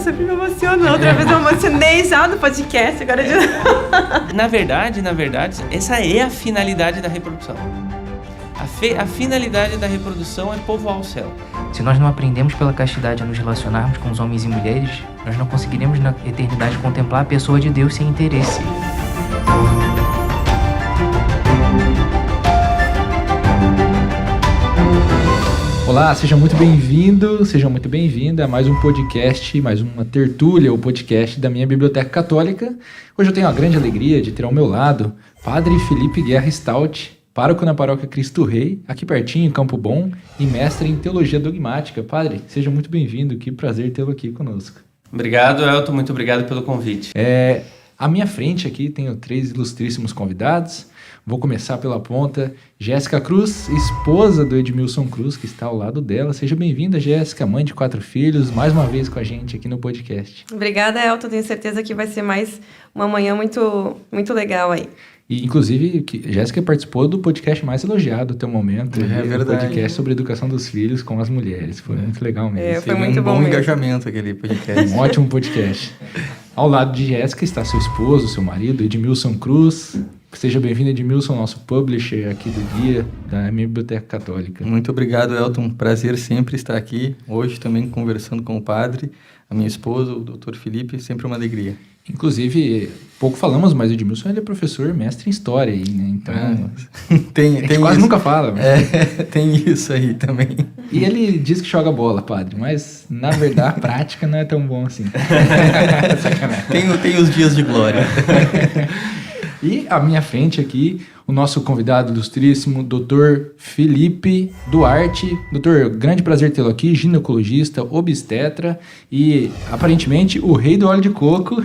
sempre me emociono. Outra vez eu emocionei já no podcast, agora de... Na verdade, essa é a finalidade da reprodução. A finalidade da reprodução é povoar o céu. Se nós não aprendemos pela castidade a nos relacionarmos com os homens e mulheres, nós não conseguiremos na eternidade contemplar a pessoa de Deus sem interesse. Olá, seja muito muito bem-vinda a mais um podcast, mais uma tertúlia, o podcast da minha Biblioteca Católica. Hoje eu tenho a grande alegria de ter ao meu lado Padre Felipe Guerra Stout, pároco na Paróquia Cristo Rei, aqui pertinho, em Campo Bom, e mestre em Teologia Dogmática. Padre, seja muito bem-vindo, que prazer tê-lo aqui conosco. Obrigado, Elton, muito obrigado pelo convite. À minha frente aqui tenho 3 ilustríssimos convidados. Vou começar pela ponta, Jéssica Cruz, esposa do Edmilson Cruz, que está ao lado dela. Seja bem-vinda, Jéssica, mãe de 4 filhos, mais uma vez com a gente aqui no podcast. Obrigada, Elton. Tenho certeza que vai ser mais uma manhã muito, muito legal aí. E, inclusive, Jéssica participou do podcast mais elogiado até o momento. É verdade. Podcast sobre educação dos filhos com as mulheres. Foi muito legal mesmo. Foi muito bom bom mesmo. Engajamento aquele podcast. Um ótimo podcast. Ao lado de Jéssica está seu esposo, seu marido, Edmilson Cruz. Seja bem-vindo, Edmilson, nosso publisher aqui do guia da minha Biblioteca Católica. Muito obrigado, Elton. Prazer sempre estar aqui. Hoje também conversando com o padre, a minha esposa, o Dr. Felipe. Sempre uma alegria. Inclusive, pouco falamos, mas o Edmilson ele é professor, mestre em História aí, né? Então, tem quase isso. nunca fala. Mas... tem isso aí também. E ele diz que joga bola, padre, mas na verdade a prática não é tão bom assim. tem os dias de glória. E à minha frente aqui, o nosso convidado ilustríssimo, Dr. Felipe Duarte. Doutor, grande prazer tê-lo aqui, ginecologista, obstetra e, aparentemente, o rei do óleo de coco.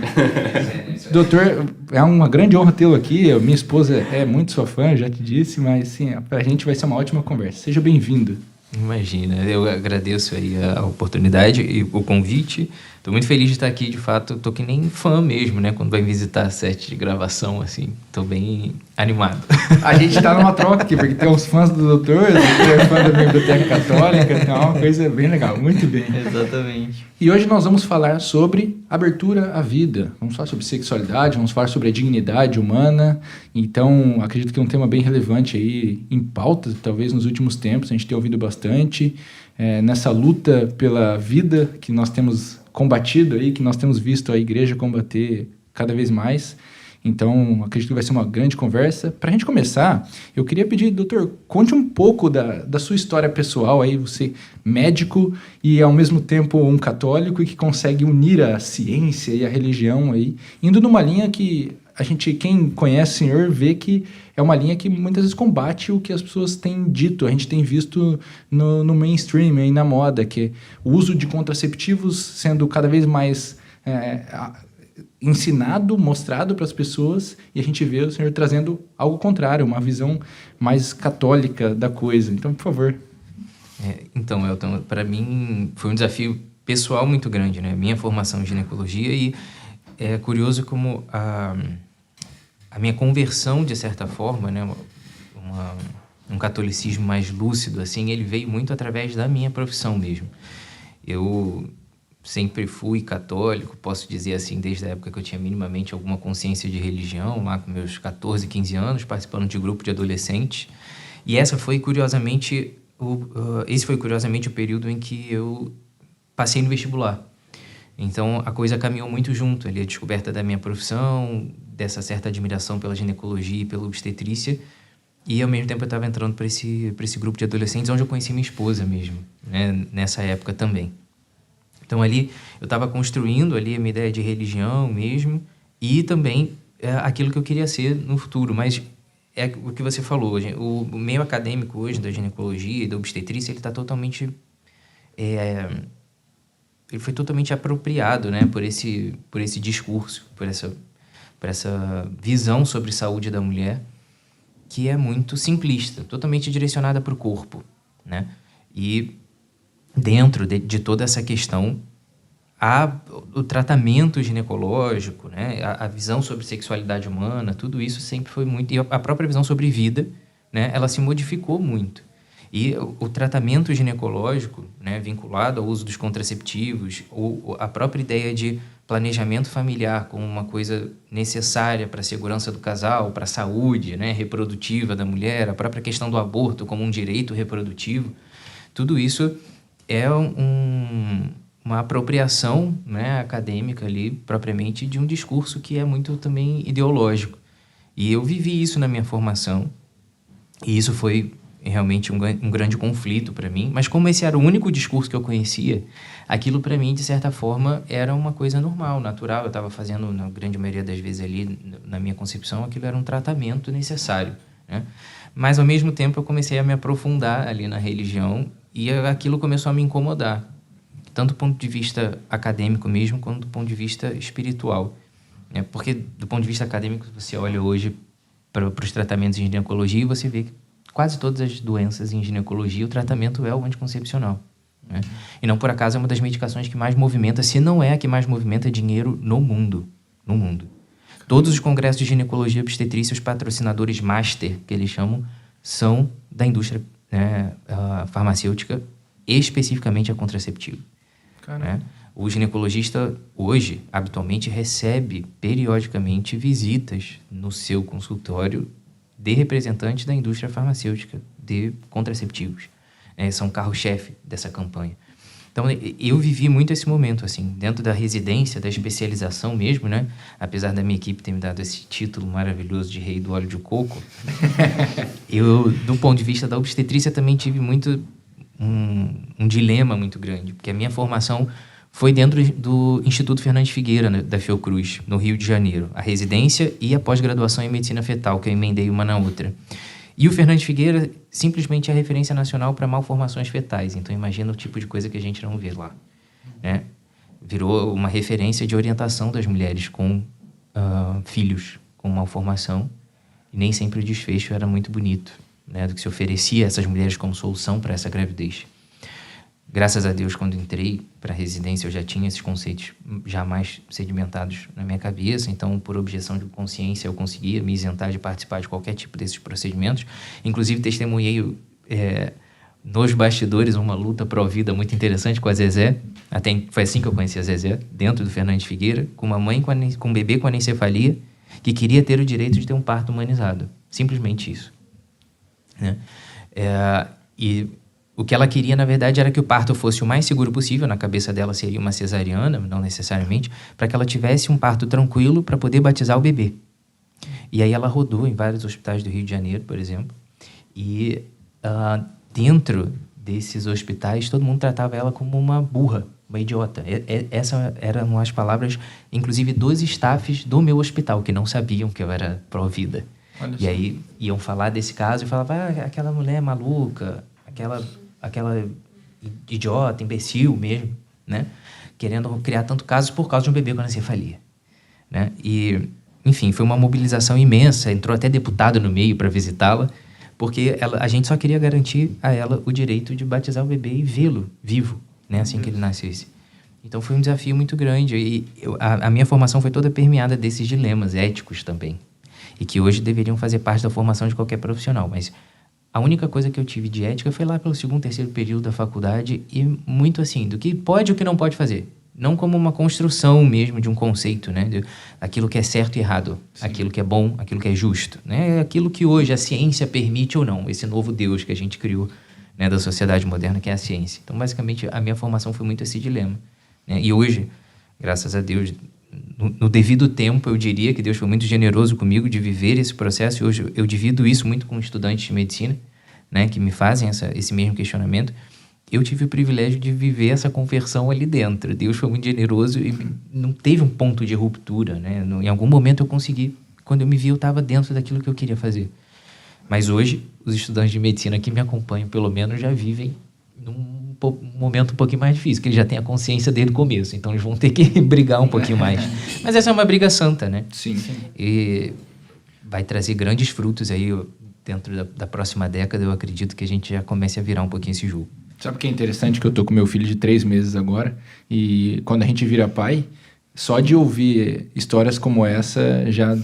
Doutor, é uma grande honra tê-lo aqui. Minha esposa é muito sua fã, já te disse, mas sim, pra gente vai ser uma ótima conversa. Seja bem-vindo. Imagina, eu agradeço aí a oportunidade e o convite. Estou muito feliz de estar aqui, de fato. Estou que nem fã mesmo, né? Quando vai visitar set de gravação, assim. Estou bem animado. A gente está numa troca aqui, porque tem os fãs do doutor, tem fã da Biblioteca Católica, então é uma coisa bem legal, muito bem. Exatamente. E hoje nós vamos falar sobre abertura à vida. Vamos falar sobre sexualidade, vamos falar sobre a dignidade humana. Então, acredito que é um tema bem relevante aí, em pauta, talvez nos últimos tempos, a gente tem ouvido bastante. Nessa luta pela vida que nós temos combatido aí, que nós temos visto a igreja combater cada vez mais. Então, acredito que vai ser uma grande conversa. Para a gente começar, eu queria pedir, doutor, conte um pouco da sua história pessoal aí, você médico e ao mesmo tempo um católico e que consegue unir a ciência e a religião aí, indo numa linha que a gente, quem conhece o senhor, vê que é uma linha que muitas vezes combate o que as pessoas têm dito. A gente tem visto no mainstream, aí na moda, que é o uso de contraceptivos sendo cada vez mais ensinado, mostrado para as pessoas, e a gente vê o senhor trazendo algo contrário, uma visão mais católica da coisa. Então, por favor. Então, Elton, para mim foi um desafio pessoal muito grande, né? Minha formação em ginecologia, e é curioso como a minha conversão, de certa forma, né, um catolicismo mais lúcido, assim, ele veio muito através da minha profissão mesmo. Eu sempre fui católico, posso dizer assim, desde a época que eu tinha minimamente alguma consciência de religião, lá com meus 14, 15 anos, participando de grupo de adolescentes. E esse foi curiosamente o período em que eu passei no vestibular. Então, a coisa caminhou muito junto, ali, a descoberta da minha profissão, dessa certa admiração pela ginecologia e pela obstetrícia, e ao mesmo tempo eu estava entrando para esse grupo de adolescentes, onde eu conheci minha esposa mesmo, né, nessa época também. Então, ali, eu estava construindo ali a minha ideia de religião mesmo, e também aquilo que eu queria ser no futuro, mas é o que você falou, o meio acadêmico hoje da ginecologia e da obstetrícia, ele está totalmente... ele foi totalmente apropriado, né, por esse discurso, por essa visão sobre saúde da mulher, que é muito simplista, totalmente direcionada para o corpo, né? E dentro de toda essa questão, o tratamento ginecológico, né, a visão sobre sexualidade humana, tudo isso sempre foi muito... E a própria visão sobre vida, né, ela se modificou muito. E o tratamento ginecológico, né, vinculado ao uso dos contraceptivos, ou a própria ideia de planejamento familiar como uma coisa necessária para a segurança do casal, para a saúde, né, reprodutiva da mulher, a própria questão do aborto como um direito reprodutivo, tudo isso é uma apropriação, né, acadêmica ali, propriamente, de um discurso que é muito também ideológico. E eu vivi isso na minha formação, e isso foi realmente um grande conflito para mim, mas como esse era o único discurso que eu conhecia, aquilo para mim, de certa forma, era uma coisa normal, natural. Eu estava fazendo, na grande maioria das vezes ali, na minha concepção, aquilo era um tratamento necessário, né? Mas, ao mesmo tempo, eu comecei a me aprofundar ali na religião e aquilo começou a me incomodar, tanto do ponto de vista acadêmico mesmo, quanto do ponto de vista espiritual, né? Porque, do ponto de vista acadêmico, você olha hoje para os tratamentos em ginecologia e você vê que quase todas as doenças em ginecologia, o tratamento é o anticoncepcional, né? E não por acaso é uma das medicações que mais movimenta, se não é a que mais movimenta dinheiro no mundo. No mundo. Todos os congressos de ginecologia e obstetrícia, os patrocinadores master, que eles chamam, são da indústria, né, farmacêutica, especificamente a contraceptiva, né? O ginecologista, hoje, habitualmente, recebe periodicamente visitas no seu consultório de representantes da indústria farmacêutica de contraceptivos. São carro-chefe dessa campanha. Então, eu vivi muito esse momento, assim, dentro da residência, da especialização mesmo, né? Apesar da minha equipe ter me dado esse título maravilhoso de rei do óleo de coco, eu, do ponto de vista da obstetrícia, também tive muito um dilema muito grande, porque a minha formação foi dentro do Instituto Fernandes Figueira, né, da Fiocruz, no Rio de Janeiro. A residência e a pós-graduação em medicina fetal, que eu emendei uma na outra. E o Fernandes Figueira simplesmente é a referência nacional para malformações fetais. Então, imagina o tipo de coisa que a gente não vê lá, né? Virou uma referência de orientação das mulheres com filhos com malformação. E nem sempre o desfecho era muito bonito, né, do que se oferecia a essas mulheres como solução para essa gravidez. Graças a Deus, quando entrei para a residência, eu já tinha esses conceitos já mais sedimentados na minha cabeça. Então, por objeção de consciência, eu conseguia me isentar de participar de qualquer tipo desses procedimentos. Inclusive, testemunhei nos bastidores uma luta pró-vida muito interessante com a Zezé. Até foi assim que eu conheci a Zezé, dentro do Fernandes Figueira, com uma mãe com um bebê com anencefalia que queria ter o direito de ter um parto humanizado. Simplesmente isso, né? E o que ela queria, na verdade, era que o parto fosse o mais seguro possível. Na cabeça dela seria uma cesariana, não necessariamente, para que ela tivesse um parto tranquilo para poder batizar o bebê. E aí ela rodou em vários hospitais do Rio de Janeiro, por exemplo, e dentro desses hospitais todo mundo tratava ela como uma burra, uma idiota. Essas eram as palavras, inclusive, dos staffs do meu hospital, que não sabiam que eu era pró-vida. E aí iam falar desse caso e falavam, aquela mulher maluca, aquela idiota, imbecil mesmo, né? Querendo criar tanto casos por causa de um bebê com anencefalia, né? E, enfim, foi uma mobilização imensa. Entrou até deputado no meio para visitá-la, porque a gente só queria garantir a ela o direito de batizar o bebê e vê-lo vivo, né? Assim que ele nascesse. Então foi um desafio muito grande. E a minha formação foi toda permeada desses dilemas éticos também, e que hoje deveriam fazer parte da formação de qualquer profissional. Mas a única coisa que eu tive de ética foi lá pelo 2º, 3º período da faculdade, e muito assim, do que pode e o que não pode fazer. Não como uma construção mesmo de um conceito, né? Aquilo que é certo e errado, sim, aquilo que é bom, aquilo que é justo, né? Aquilo que hoje a ciência permite ou não, esse novo Deus que a gente criou, né, da sociedade moderna, que é a ciência. Então, basicamente, a minha formação foi muito esse dilema, né? E hoje, graças a Deus, no devido tempo, eu diria que Deus foi muito generoso comigo de viver esse processo. E hoje eu divido isso muito com estudantes de medicina, né, que me fazem esse mesmo questionamento. Eu tive o privilégio de viver essa conversão ali dentro. Deus foi muito generoso e não teve um ponto de ruptura, né? Em algum momento eu consegui. Quando eu me vi, eu estava dentro daquilo que eu queria fazer. Mas hoje, os estudantes de medicina que me acompanham, pelo menos, já vivem num momento um pouquinho mais difícil, que eles já têm a consciência desde o começo, então eles vão ter que brigar um pouquinho mais. Mas essa é uma briga santa, né? Sim. E vai trazer grandes frutos aí dentro da próxima década. Eu acredito que a gente já comece a virar um pouquinho esse jogo. Sabe o que é interessante? Que eu tô com meu filho de 3 meses agora, e quando a gente vira pai, só de ouvir histórias como essa, já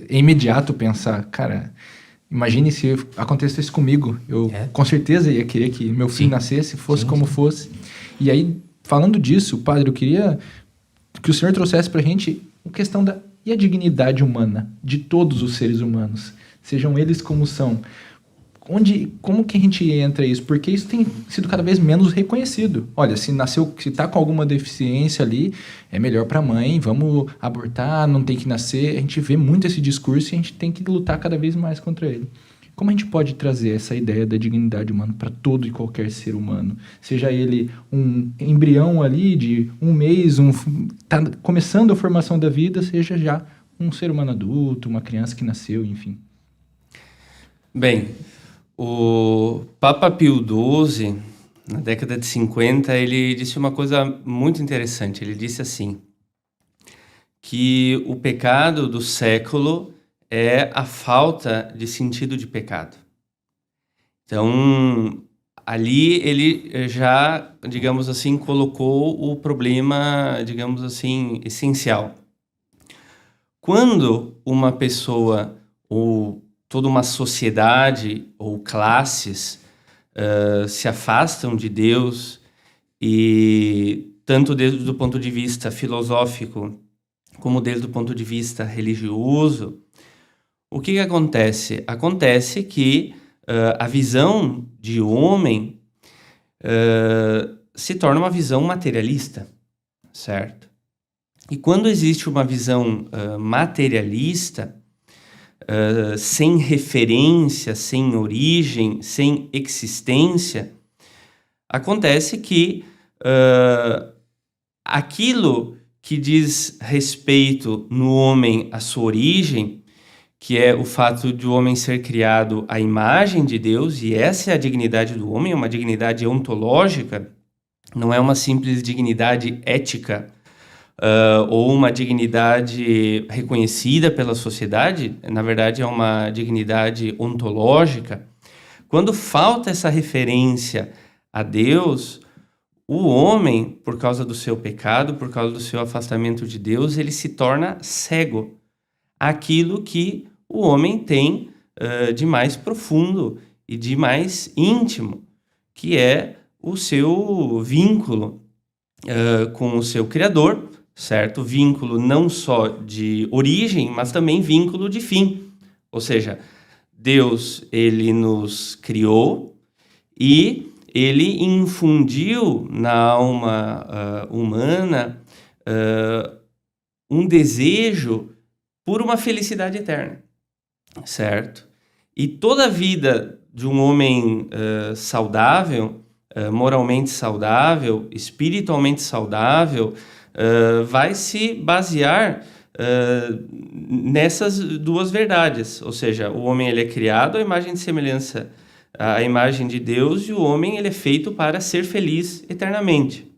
é imediato pensar, cara, Imagine se acontecesse comigo. Eu com certeza ia querer que meu filho nascesse, fosse como fosse. E aí, falando disso, padre, eu queria que o senhor trouxesse pra gente a questão e a dignidade humana de todos os seres humanos, sejam eles como são. Como que a gente entra isso? Porque isso tem sido cada vez menos reconhecido. Olha, se tá com alguma deficiência ali, é melhor para a mãe, vamos abortar, não tem que nascer. A gente vê muito esse discurso e a gente tem que lutar cada vez mais contra ele. Como a gente pode trazer essa ideia da dignidade humana para todo e qualquer ser humano? Seja ele um embrião ali de um mês, tá começando a formação da vida, seja já um ser humano adulto, uma criança que nasceu, enfim. Bem, o Papa Pio XII, na década de 50, ele disse uma coisa muito interessante. Ele disse assim, que o pecado do século é a falta de sentido de pecado. Então, ali ele já, digamos assim, colocou o problema, digamos assim, essencial. Quando uma pessoa ou toda uma sociedade ou classes se afastam de Deus, e tanto desde o ponto de vista filosófico como desde o ponto de vista religioso, o que acontece? Acontece que a visão de homem se torna uma visão materialista, certo? E quando existe uma visão materialista, sem referência, sem origem, sem existência, acontece que aquilo que diz respeito no homem à sua origem, que é o fato de o homem ser criado à imagem de Deus, e essa é a dignidade do homem, é uma dignidade ontológica, não é uma simples dignidade ética, ou uma dignidade reconhecida pela sociedade, na verdade é uma dignidade ontológica. Quando falta essa referência a Deus, o homem, por causa do seu pecado, por causa do seu afastamento de Deus, ele se torna cego àquilo que o homem tem de mais profundo e de mais íntimo, que é o seu vínculo com o seu Criador, certo? Vínculo não só de origem, mas também vínculo de fim. Ou seja, Deus, ele nos criou e ele infundiu na alma humana um desejo por uma felicidade eterna, certo? E toda a vida de um homem saudável, moralmente saudável, espiritualmente saudável, vai se basear nessas duas verdades. Ou seja, o homem ele é criado à imagem e semelhança, à imagem de Deus, e o homem ele é feito para ser feliz eternamente.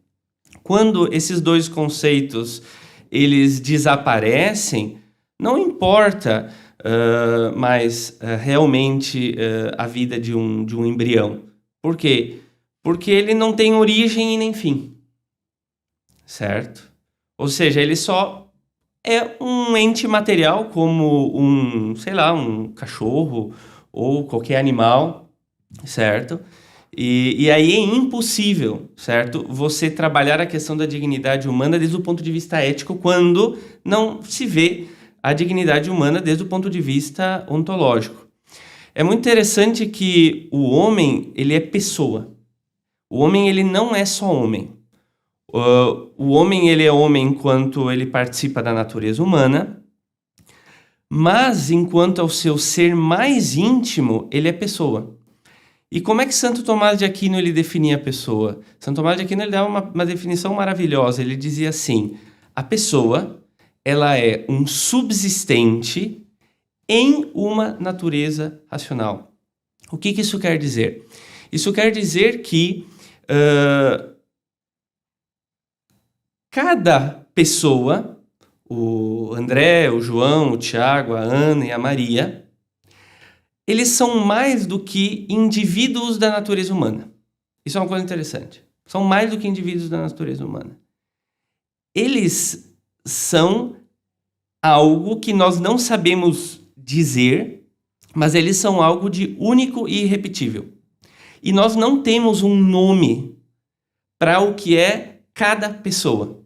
Quando esses dois conceitos eles desaparecem, não importa mais realmente a vida de um embrião. Por quê? Porque ele não tem origem e nem fim. Certo? Ou seja, ele só é um ente material como um cachorro ou qualquer animal, certo? E aí é impossível, certo? Você trabalhar a questão da dignidade humana desde o ponto de vista ético quando não se vê a dignidade humana desde o ponto de vista ontológico. É muito interessante que o homem, ele é pessoa. O homem, ele não é só homem. O homem, ele é homem enquanto ele participa da natureza humana, mas enquanto ao seu ser mais íntimo, ele é pessoa. E como é que Santo Tomás de Aquino ele definia a pessoa? Santo Tomás de Aquino ele dava uma definição maravilhosa. Ele dizia assim: a pessoa, ela é um subsistente em uma natureza racional. O que isso quer dizer? Isso quer dizer que cada pessoa, o André, o João, o Tiago, a Ana e a Maria, eles são mais do que indivíduos da natureza humana. Isso é uma coisa interessante. São mais do que indivíduos da natureza humana. Eles são algo que nós não sabemos dizer, mas eles são algo de único e irrepetível. E nós não temos um nome para o que é cada pessoa.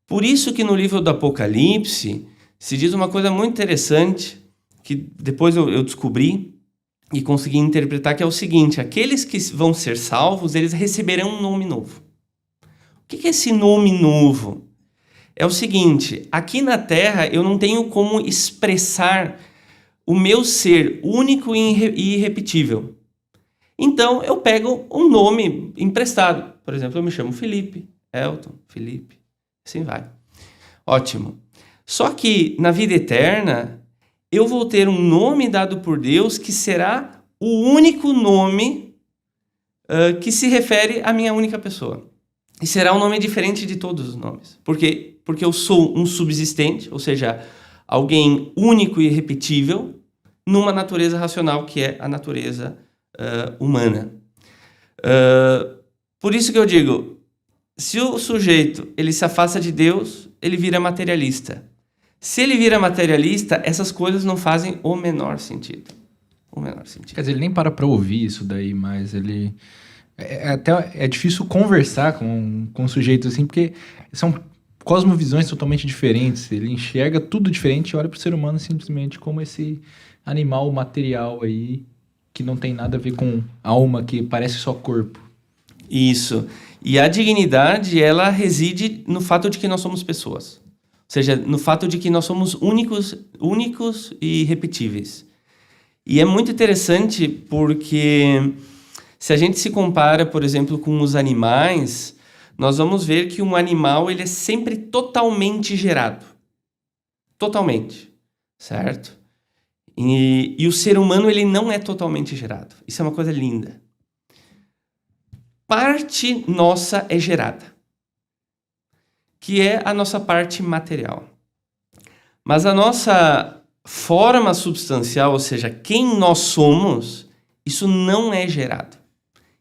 Por isso que no livro do Apocalipse se diz uma coisa muito interessante, que depois eu descobri e consegui interpretar, que é o seguinte: aqueles que vão ser salvos, eles receberão um nome novo. O que é esse nome novo? É o seguinte: aqui na Terra eu não tenho como expressar o meu ser único e irrepetível. Então eu pego um nome emprestado. Por exemplo, eu me chamo Felipe, Elton, Felipe, assim vai. Ótimo. Só que na vida eterna eu vou ter um nome dado por Deus que será o único nome que se refere à minha única pessoa. E será um nome diferente de todos os nomes. Por quê? Porque eu sou um subsistente, ou seja, alguém único e irrepetível numa natureza racional que é a natureza humana. Por isso que eu digo, se o sujeito ele se afasta de Deus, ele vira materialista. Se ele vira materialista, essas coisas não fazem o menor sentido. O menor sentido. Quer dizer, ele nem para ouvir isso daí, mas ele... É difícil conversar com um sujeito assim, porque são cosmovisões totalmente diferentes. Ele enxerga tudo diferente e olha para o ser humano simplesmente como esse animal material aí, que não tem nada a ver com alma, que parece só corpo. Isso. E a dignidade, ela reside no fato de que nós somos pessoas. Ou seja, no fato de que nós somos únicos e irrepetíveis. E é muito interessante porque se a gente se compara, por exemplo, com os animais, nós vamos ver que um animal ele é sempre totalmente gerado. Totalmente. Certo? E o ser humano ele não é totalmente gerado. Isso é uma coisa linda. Parte nossa é gerada, que é a nossa parte material. Mas a nossa forma substancial, ou seja, quem nós somos, isso não é gerado.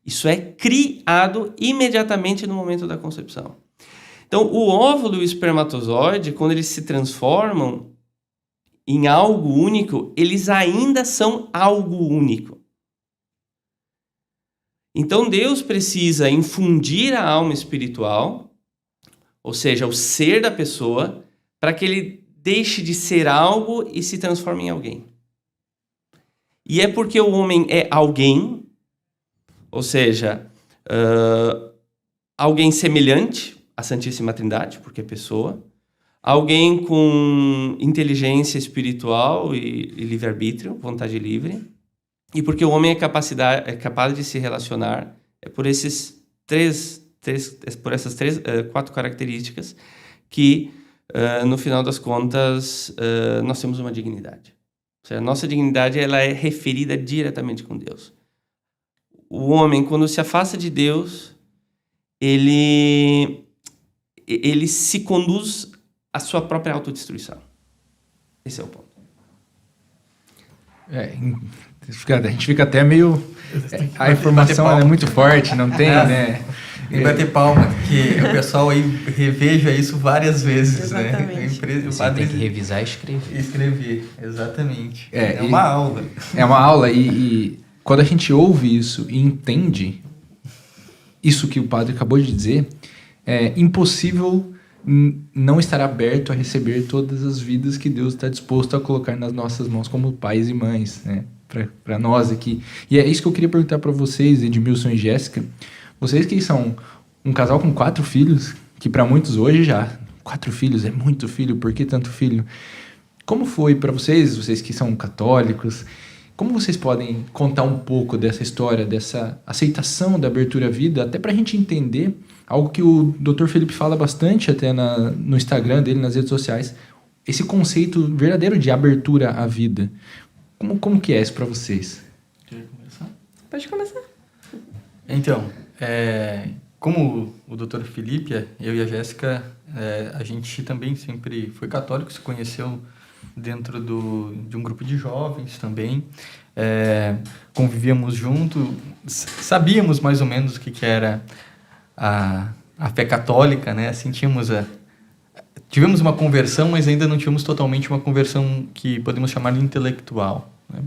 Isso é criado imediatamente no momento da concepção. Então, o óvulo e o espermatozoide, quando eles se transformam em algo único, eles ainda são algo único. Então, Deus precisa infundir a alma espiritual, ou seja, o ser da pessoa, para que ele deixe de ser algo e se transforme em alguém. E é porque o homem é alguém, ou seja, alguém semelhante à Santíssima Trindade, porque é pessoa, alguém com inteligência espiritual e livre-arbítrio, vontade livre, e porque o homem é capaz de se relacionar por essas quatro características que, no final das contas, nós temos uma dignidade. Ou seja, a nossa dignidade ela é referida diretamente com Deus. O homem, quando se afasta de Deus, ele se conduz à sua própria autodestruição. Esse é o ponto. A gente fica até meio... A informação é muito forte, não tem, né? E bater palma, que o pessoal aí reveja isso várias vezes, exatamente. Né? Você tem que revisar e escrever. Escrever, exatamente. É uma aula. É uma aula e quando a gente ouve isso e entende isso que o padre acabou de dizer, é impossível não estar aberto a receber todas as vidas que Deus está disposto a colocar nas nossas mãos como pais e mães, né? Para nós aqui. E é isso que eu queria perguntar para vocês, Edmilson e Jéssica. Vocês que são um casal com 4 filhos, que para muitos hoje já 4 filhos é muito filho, por que tanto filho? Como foi para vocês que são católicos, como vocês podem contar um pouco dessa história, dessa aceitação da abertura à vida, até para a gente entender algo que o Dr. Felipe fala bastante até no Instagram dele, nas redes sociais, esse conceito verdadeiro de abertura à vida. Como que é isso para vocês? Quer começar? Pode começar. Então, como o Dr. Felipe, eu e a Jéssica, a gente também sempre foi católico, se conheceu dentro de um grupo de jovens também, convivíamos junto, sabíamos mais ou menos o que era a fé católica, né? Assim, tivemos uma conversão, mas ainda não tínhamos totalmente uma conversão que podemos chamar de intelectual, né?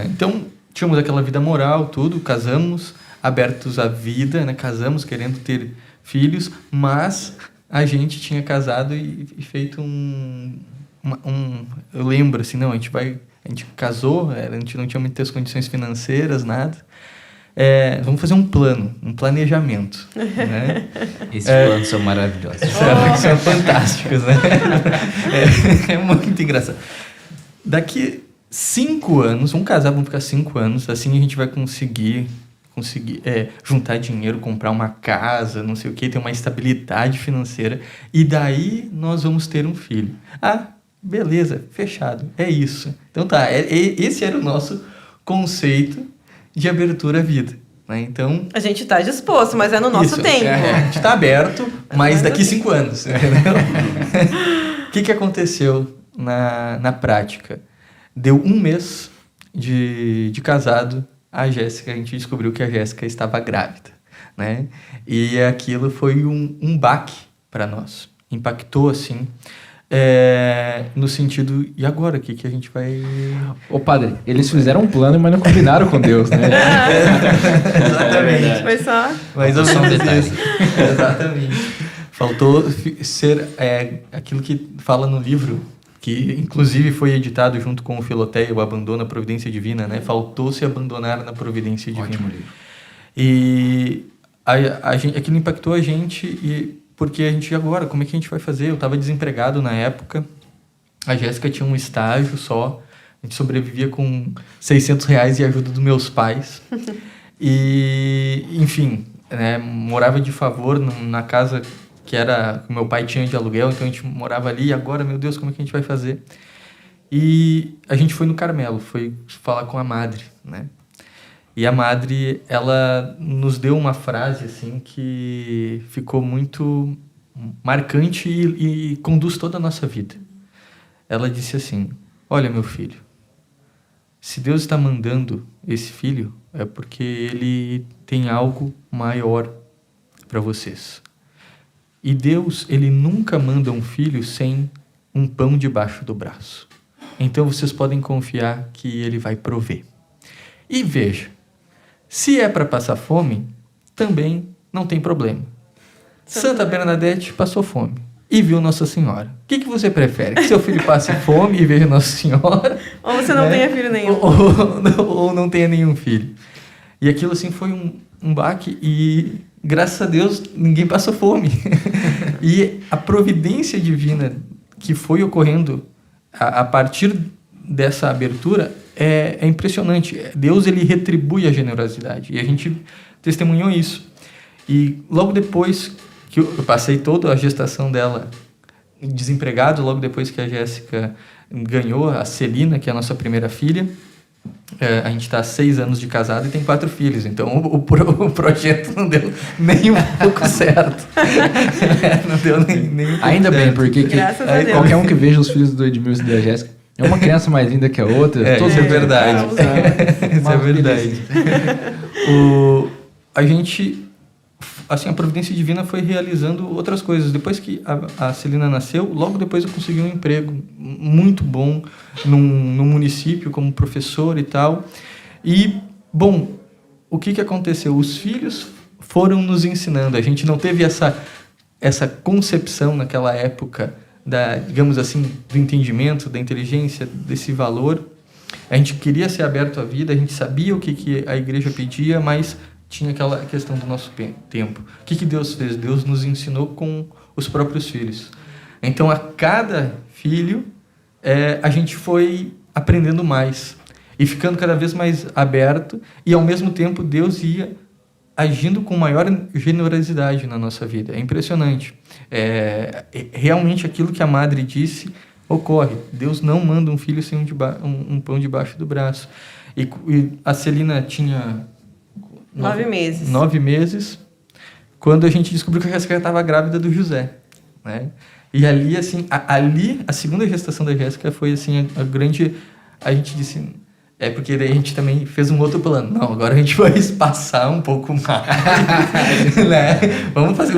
Então, tínhamos aquela vida moral, tudo, casamos, abertos à vida, né? Casamos querendo ter filhos, mas a gente tinha casado e feito eu lembro assim, não, a gente casou, a gente não tinha muitas condições financeiras, nada. Vamos fazer um plano, um planejamento, né? Esses planos são maravilhosos. São fantásticos, né? É muito engraçado. Daqui 5 anos, vamos casar, vamos ficar 5 anos, assim a gente vai conseguir juntar dinheiro, comprar uma casa, não sei o que, ter uma estabilidade financeira, e daí nós vamos ter um filho. Ah, beleza, fechado, é isso. Então tá, esse era o nosso conceito de abertura à vida, né? Então, A gente tá disposto, mas é no nosso tempo. a gente tá aberto, mas daqui 5 anos, entendeu? O que aconteceu na prática? Deu 1 mês de casado, a gente descobriu que a Jéssica estava grávida, né? E aquilo foi um baque para nós. Impactou, assim, no sentido, e agora? O que a gente vai... Ô, padre, eles fizeram um plano, mas não combinaram com Deus, né? Exatamente. Foi só... Mais ou Só um menos detalhe. isso. Exatamente. Faltou ser aquilo que fala no livro, que inclusive foi editado junto com o Filoteia, o Abandono à Providência Divina, né? Faltou se abandonar na Providência Divina. Ótimo livro. E aquilo impactou a gente, porque a gente, agora, como é que a gente vai fazer? Eu estava desempregado na época, a Jéssica tinha um estágio só, a gente sobrevivia com R$600 e a ajuda dos meus pais. E, enfim, né, morava de favor na casa que o meu pai tinha de aluguel, então a gente morava ali, e agora, meu Deus, como é que a gente vai fazer? E a gente foi no Carmelo, foi falar com a madre, né? E a madre, ela nos deu uma frase, assim, que ficou muito marcante e conduz toda a nossa vida. Ela disse assim: olha, meu filho, se Deus está mandando esse filho, é porque Ele tem algo maior para vocês. E Deus, Ele nunca manda um filho sem um pão debaixo do braço. Então vocês podem confiar que Ele vai prover. E veja, se é para passar fome, também não tem problema. Santa Bernadette passou fome e viu Nossa Senhora. O que você prefere? Que seu filho passe fome e veja Nossa Senhora? Ou você não tenha filho nenhum. Ou não tenha nenhum filho. E aquilo assim foi um baque e, graças a Deus, ninguém passou fome. E a providência divina que foi ocorrendo a partir dessa abertura é impressionante. Deus, ele retribui a generosidade. E a gente testemunhou isso. E logo depois que eu passei toda a gestação dela desempregado, logo depois que a Jéssica ganhou a Celina, que é a nossa primeira filha, a gente está há 6 anos de casado e tem 4 filhos. Então o projeto não deu nem um pouco certo. Não deu nem um Ainda bem, porque Graças a Deus. qualquer um que veja os filhos do Edmilson e da Jéssica é uma criança mais linda que a outra. Isso é verdade. Isso é verdade. A gente, assim, a providência divina foi realizando outras coisas. Depois que a Celina nasceu, logo depois eu consegui um emprego muito bom num município como professor e tal. E, bom, o que aconteceu? Os filhos foram nos ensinando. A gente não teve essa concepção naquela época digamos assim, do entendimento, da inteligência, desse valor. A gente queria ser aberto à vida, a gente sabia o que a igreja pedia, mas tinha aquela questão do nosso tempo. O que Deus fez? Deus nos ensinou com os próprios filhos. Então, a cada filho, a gente foi aprendendo mais e ficando cada vez mais aberto, e ao mesmo tempo Deus ia agindo com maior generosidade na nossa vida. É impressionante. Realmente aquilo que a madre disse ocorre. Deus não manda um filho sem um pão debaixo do braço. E a Celina tinha 9 meses. 9 meses, quando a gente descobriu que a Jéssica estava grávida do José, né? E ali, assim, a segunda gestação da Jéssica foi, assim, a grande... A gente disse... porque daí a gente também fez um outro plano. Não, agora a gente vai espaçar um pouco mais, né? Vamos fazer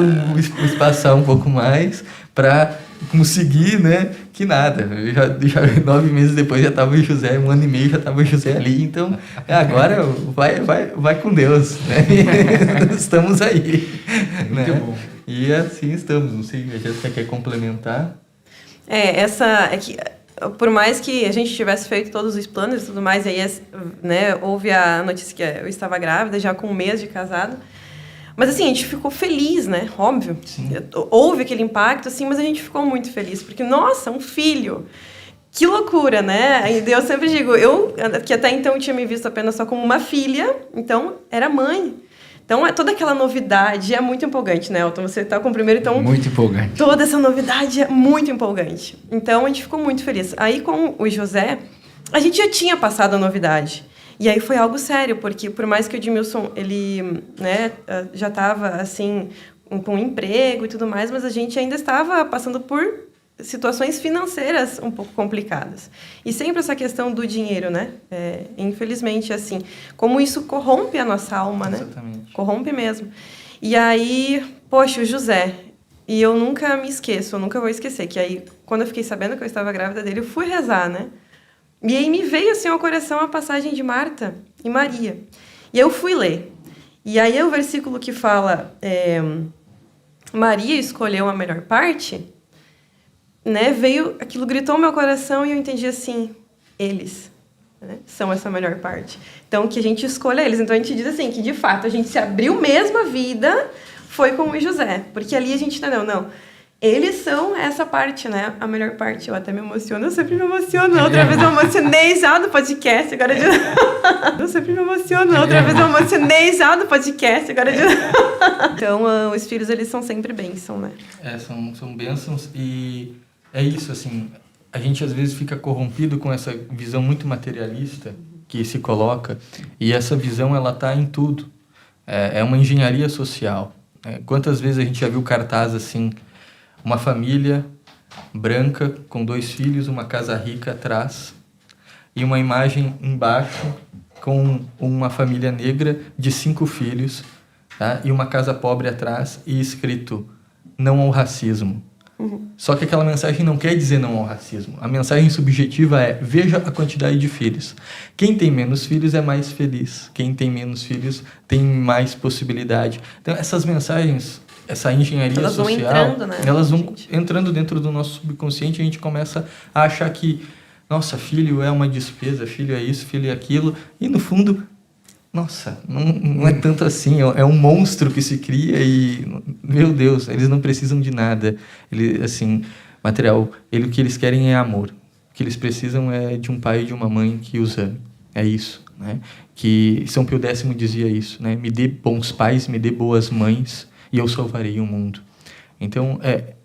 espaçar um pouco mais, para conseguir, né? Que nada. Eu já 9 meses depois já estava o José, 1 ano e meio já estava o José ali. Então, agora vai com Deus, né? Estamos aí. Muito né? bom. E assim estamos. Não sei, a Jéssica quer complementar? É que por mais que a gente tivesse feito todos os planos e tudo mais, aí, né, houve a notícia que eu estava grávida, já com 1 mês de casado. Mas, assim, a gente ficou feliz, né? Óbvio. Sim. Houve aquele impacto, assim, mas a gente ficou muito feliz. Porque, nossa, um filho! Que loucura, né? E eu sempre digo, eu, que até então tinha me visto apenas só como uma filha, então era mãe. Então, toda aquela novidade é muito empolgante, né, Elton? Você tá com o primeiro, então... Muito empolgante. Toda essa novidade é muito empolgante. Então, a gente ficou muito feliz. Aí, com o José, a gente já tinha passado a novidade. E aí foi algo sério, porque por mais que o Edmilson, ele, né, já estava, assim, com um emprego e tudo mais, mas a gente ainda estava passando por situações financeiras um pouco complicadas. E sempre essa questão do dinheiro, né? Infelizmente, assim, como isso corrompe a nossa alma, né? Exatamente. Corrompe mesmo. E aí, poxa, o José... E eu nunca me esqueço, eu nunca vou esquecer, que aí, quando eu fiquei sabendo que eu estava grávida dele, eu fui rezar, né? E aí me veio, assim, ao coração a passagem de Marta e Maria. E eu fui ler. E aí o versículo que fala, Maria escolheu a melhor parte, né? Veio, aquilo gritou no meu coração e eu entendi assim, eles, né, são essa melhor parte. Então, que a gente escolha eles. Então, a gente diz assim, que de fato a gente se abriu mesmo a vida, foi com o José. Porque ali a gente entendeu, não, eles são essa parte, né? A melhor parte. Eu até me emociono, eu sempre me emociono. Outra vez eu emocionei já no podcast, agora de... Eu sempre me emociono. Outra vez eu emocionei já no podcast, agora de... Então, os filhos, eles são sempre bênção, né? São bênçãos e é isso, assim, a gente às vezes fica corrompido com essa visão muito materialista que se coloca e essa visão, ela tá em tudo. É uma engenharia social. Quantas vezes a gente já viu cartaz assim, uma família branca com 2 filhos, uma casa rica atrás e uma imagem embaixo com uma família negra de 5 filhos, tá? E uma casa pobre atrás e escrito não ao racismo. Só que aquela mensagem não quer dizer não ao racismo. A mensagem subjetiva é veja a quantidade de filhos. Quem tem menos filhos é mais feliz. Quem tem menos filhos tem mais possibilidade. Então essas mensagens, essa engenharia elas social, vão entrando, né, elas vão gente? entrando dentro do nosso subconsciente e a gente começa a achar que nossa, filho é uma despesa, filho é isso, filho é aquilo. E no fundo, nossa, não é tanto assim. É um monstro que se cria e, meu Deus, eles não precisam de nada. Assim, material, o que eles querem é amor. O que eles precisam é de um pai e de uma mãe que os ame. É isso, né? Que São Pio X dizia isso, né? Me dê bons pais, me dê boas mães e eu salvarei o mundo. Então,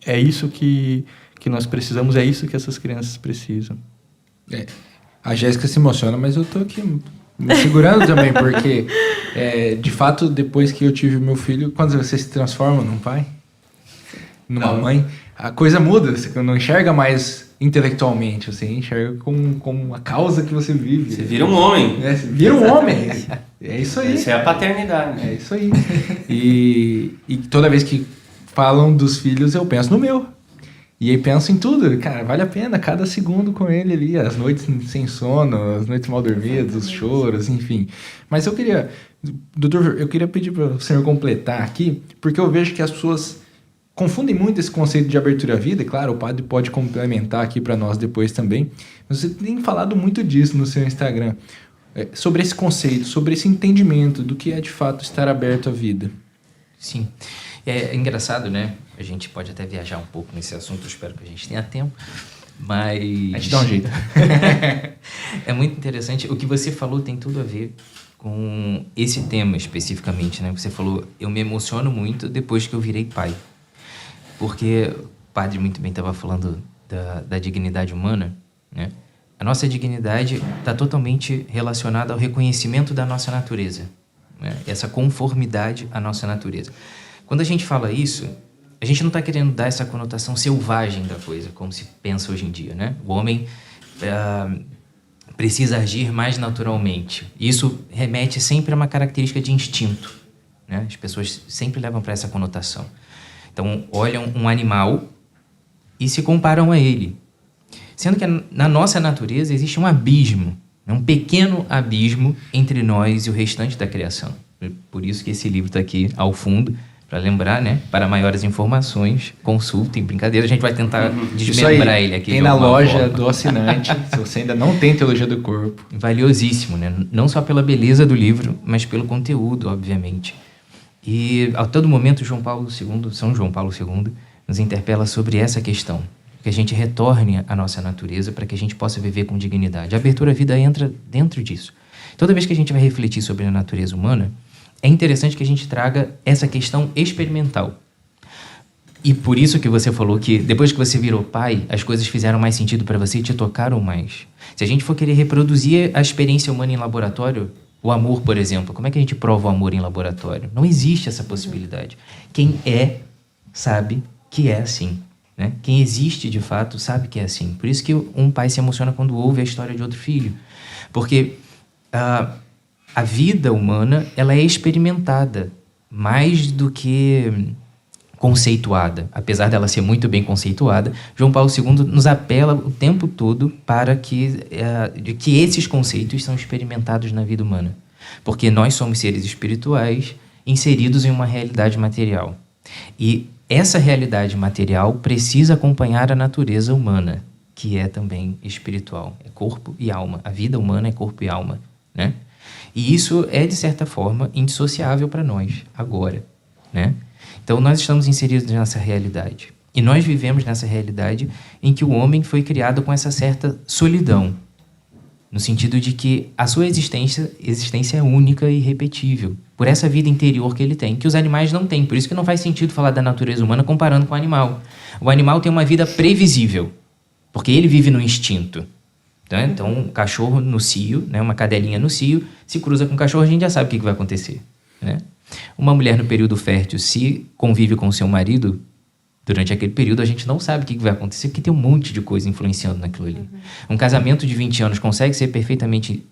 é isso que nós precisamos, é isso que essas crianças precisam. A Jéssica se emociona, mas eu tô aqui me segurando também, porque, de fato, depois que eu tive meu filho, quando você se transforma num pai, numa mãe, a coisa muda, você não enxerga mais intelectualmente, você enxerga como a causa que você vive. Você vira um homem. Você vira um homem. É isso aí. Isso é a paternidade. É isso aí. E toda vez que falam dos filhos, eu penso no meu. E aí penso em tudo, cara, vale a pena cada segundo com ele ali, as noites sem sono, as noites mal dormidas, os choros, enfim. Mas doutor, eu queria pedir para o senhor completar aqui, porque eu vejo que as pessoas confundem muito esse conceito de abertura à vida, e claro, o padre pode complementar aqui para nós depois também, mas você tem falado muito disso no seu Instagram, sobre esse conceito, sobre esse entendimento do que é de fato estar aberto à vida. Sim. É engraçado, né? A gente pode até viajar um pouco nesse assunto, espero que a gente tenha tempo, mas... A gente dá um jeito. É muito interessante. O que você falou tem tudo a ver com esse tema especificamente, né? Você falou, eu me emociono muito depois que eu virei pai. Porque o padre muito bem estava falando da dignidade humana, né? A nossa dignidade está totalmente relacionada ao reconhecimento da nossa natureza, né? Essa conformidade à nossa natureza. Quando a gente fala isso, a gente não está querendo dar essa conotação selvagem da coisa, como se pensa hoje em dia, né? O homem precisa agir mais naturalmente. Isso remete sempre a uma característica de instinto, né? As pessoas sempre levam para essa conotação. Então, olham um animal e se comparam a ele. Sendo que na nossa natureza existe um abismo, um pequeno abismo entre nós e o restante da criação. Por isso que esse livro está aqui ao fundo, para lembrar, né? Para maiores informações, consultem, brincadeira, a gente vai tentar desmembrar ele aqui. Tem na loja do assinante, se você ainda não tem Teologia do Corpo. Valiosíssimo, né? Não só pela beleza do livro, mas pelo conteúdo, obviamente. E a todo momento São João Paulo II, nos interpela sobre essa questão, que a gente retorne à nossa natureza para que a gente possa viver com dignidade. A abertura à vida entra dentro disso. Toda vez que a gente vai refletir sobre a natureza humana, é interessante que a gente traga essa questão experimental. E por isso que você falou que depois que você virou pai, as coisas fizeram mais sentido para você e te tocaram mais. Se a gente for querer reproduzir a experiência humana em laboratório, o amor, por exemplo, como é que a gente prova o amor em laboratório? Não existe essa possibilidade. Quem é, sabe que é assim. Né? Quem existe de fato sabe que é assim. Por isso que um pai se emociona quando ouve a história de outro filho. Porque a vida humana, ela é experimentada mais do que conceituada. Apesar dela ser muito bem conceituada, João Paulo II nos apela o tempo todo para que esses conceitos são experimentados na vida humana. Porque nós somos seres espirituais inseridos em uma realidade material. E essa realidade material precisa acompanhar a natureza humana, que é também espiritual. É corpo e alma. A vida humana é corpo e alma, né? E isso é, de certa forma, indissociável para nós, agora, né? Então, nós estamos inseridos nessa realidade. E nós vivemos nessa realidade em que o homem foi criado com essa certa solidão, no sentido de que a sua existência é única e irrepetível, por essa vida interior que ele tem, que os animais não têm. Por isso que não faz sentido falar da natureza humana comparando com o animal. O animal tem uma vida previsível, porque ele vive no instinto. Tá? Então, um cachorro no cio, né, uma cadelinha no cio, se cruza com um cachorro, a gente já sabe o que vai acontecer. Né? Uma mulher no período fértil, se convive com seu marido, durante aquele período a gente não sabe o que vai acontecer, porque tem um monte de coisa influenciando naquilo ali. Um casamento de 20 anos consegue ser perfeitamente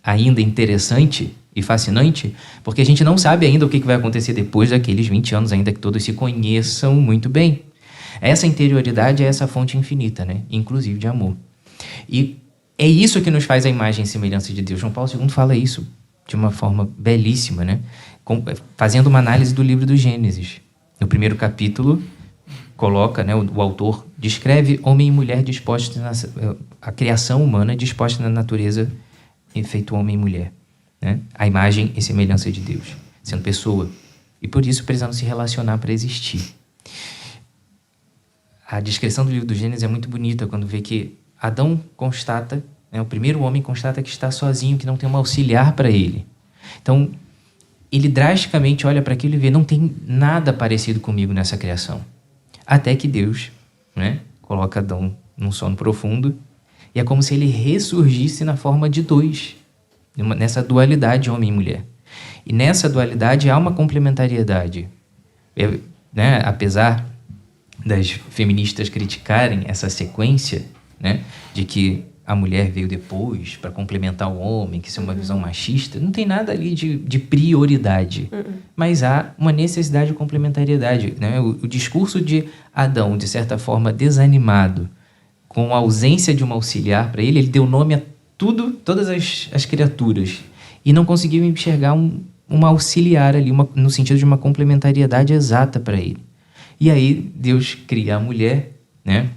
ainda interessante e fascinante, porque a gente não sabe ainda o que vai acontecer depois daqueles 20 anos, ainda que todos se conheçam muito bem. Essa interioridade é essa fonte infinita, né? Inclusive de amor. E é isso que nos faz a imagem e semelhança de Deus. João Paulo II fala isso de uma forma belíssima, né? Fazendo uma análise do livro do Gênesis. No primeiro capítulo, coloca, né, o autor descreve homem e mulher dispostos a criação humana disposta na natureza feito homem e mulher, né? A imagem e semelhança de Deus, sendo pessoa. E por isso precisamos se relacionar para existir. A descrição do livro do Gênesis é muito bonita quando vê que Adão constata, né, o primeiro homem constata que está sozinho, que não tem um auxiliar para ele. Então, ele drasticamente olha para aquilo e vê, não tem nada parecido comigo nessa criação. Até que Deus, né, coloca Adão num sono profundo, e é como se ele ressurgisse na forma de dois, nessa dualidade homem e mulher. E nessa dualidade há uma complementariedade. Né, apesar das feministas criticarem essa sequência, né, de que a mulher veio depois para complementar o homem, que isso é uma visão machista, não tem nada ali de prioridade. Mas há uma necessidade de complementariedade. Né? O discurso de Adão, de certa forma, desanimado, com a ausência de uma auxiliar para ele, ele deu nome a todas as criaturas, e não conseguiu enxergar uma auxiliar ali, no sentido de uma complementariedade exata para ele. E aí Deus cria a mulher, né,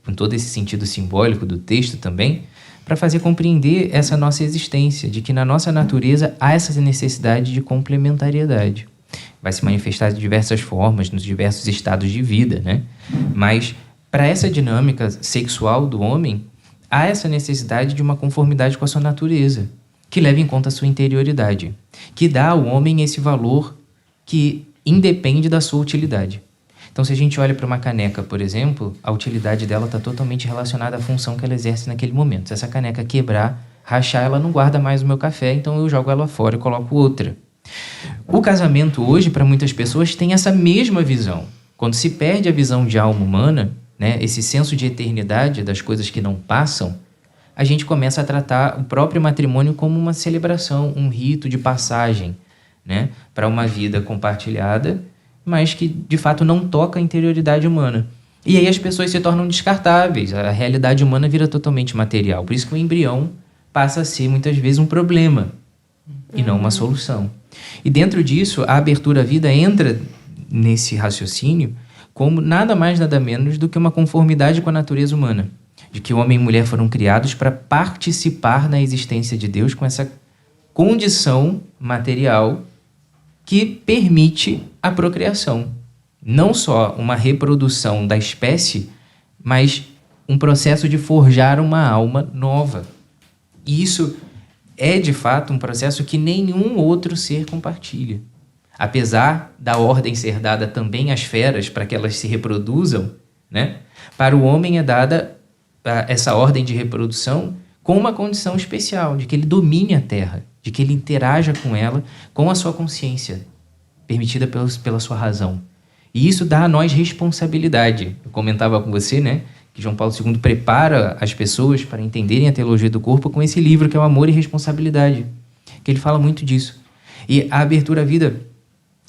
com todo esse sentido simbólico do texto também, para fazer compreender essa nossa existência, de que na nossa natureza há essa necessidade de complementariedade. Vai se manifestar de diversas formas, nos diversos estados de vida, né? Mas para essa dinâmica sexual do homem, há essa necessidade de uma conformidade com a sua natureza, que leva em conta a sua interioridade, que dá ao homem esse valor que independe da sua utilidade. Então, se a gente olha para uma caneca, por exemplo, a utilidade dela está totalmente relacionada à função que ela exerce naquele momento. Se essa caneca quebrar, rachar, ela não guarda mais o meu café, então eu jogo ela fora e coloco outra. O casamento hoje, para muitas pessoas, tem essa mesma visão. Quando se perde a visão de alma humana, né, esse senso de eternidade das coisas que não passam, a gente começa a tratar o próprio matrimônio como uma celebração, um rito de passagem, né, para uma vida compartilhada, mas que de fato não toca a interioridade humana. E aí as pessoas se tornam descartáveis, a realidade humana vira totalmente material. Por isso que o embrião passa a ser, muitas vezes, um problema e não uma solução. E dentro disso, a abertura à vida entra nesse raciocínio como nada mais, nada menos do que uma conformidade com a natureza humana. De que o homem e mulher foram criados para participar na existência de Deus com essa condição material que permite a procriação. Não só uma reprodução da espécie, mas um processo de forjar uma alma nova. E isso é, de fato, um processo que nenhum outro ser compartilha. Apesar da ordem ser dada também às feras para que elas se reproduzam, né? Para o homem é dada essa ordem de reprodução com uma condição especial, de que ele domine a terra, de que ele interaja com ela com a sua consciência, permitida pela sua razão. E isso dá a nós responsabilidade. Eu comentava com você, né, que João Paulo II prepara as pessoas para entenderem a teologia do corpo com esse livro que é o Amor e Responsabilidade, que ele fala muito disso. E a abertura à vida,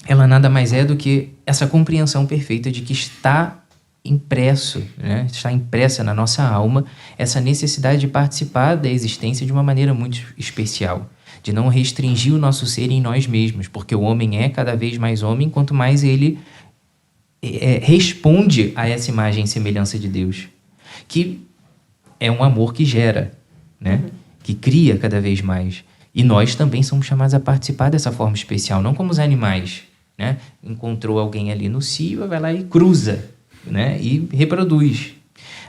ela nada mais é do que essa compreensão perfeita de que está impresso, né, está impressa na nossa alma essa necessidade de participar da existência de uma maneira muito especial, de não restringir o nosso ser em nós mesmos, porque o homem é cada vez mais homem, quanto mais ele responde a essa imagem e semelhança de Deus, que é um amor que gera, né? Que cria cada vez mais. E nós também somos chamados a participar dessa forma especial, não como os animais, né? Encontrou alguém ali no cio, vai lá e cruza, né? E reproduz.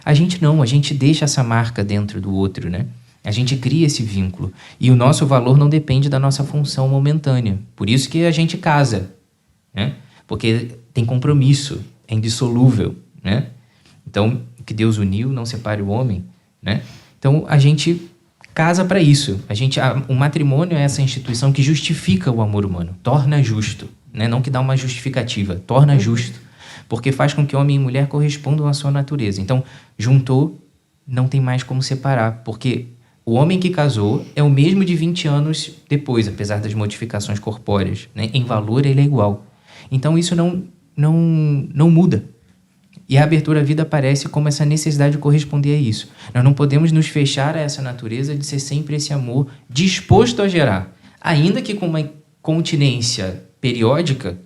A gente não, a gente deixa essa marca dentro do outro, né? A gente cria esse vínculo. E o nosso valor não depende da nossa função momentânea. Por isso que a gente casa, né? Porque tem compromisso, é indissolúvel, né? Então, o que Deus uniu, não separe o homem, né? Então, a gente casa para isso. O matrimônio é essa instituição que justifica o amor humano, torna justo, né? Não que dá uma justificativa, torna justo, porque faz com que homem e mulher correspondam à sua natureza. Então, juntou, não tem mais como separar, porque o homem que casou é o mesmo de 20 anos depois, apesar das modificações corpóreas, né? Em valor, ele é igual. Então, isso não muda. E a abertura à vida aparece como essa necessidade de corresponder a isso. Nós não podemos nos fechar a essa natureza de ser sempre esse amor disposto a gerar. Ainda que com uma continência periódica,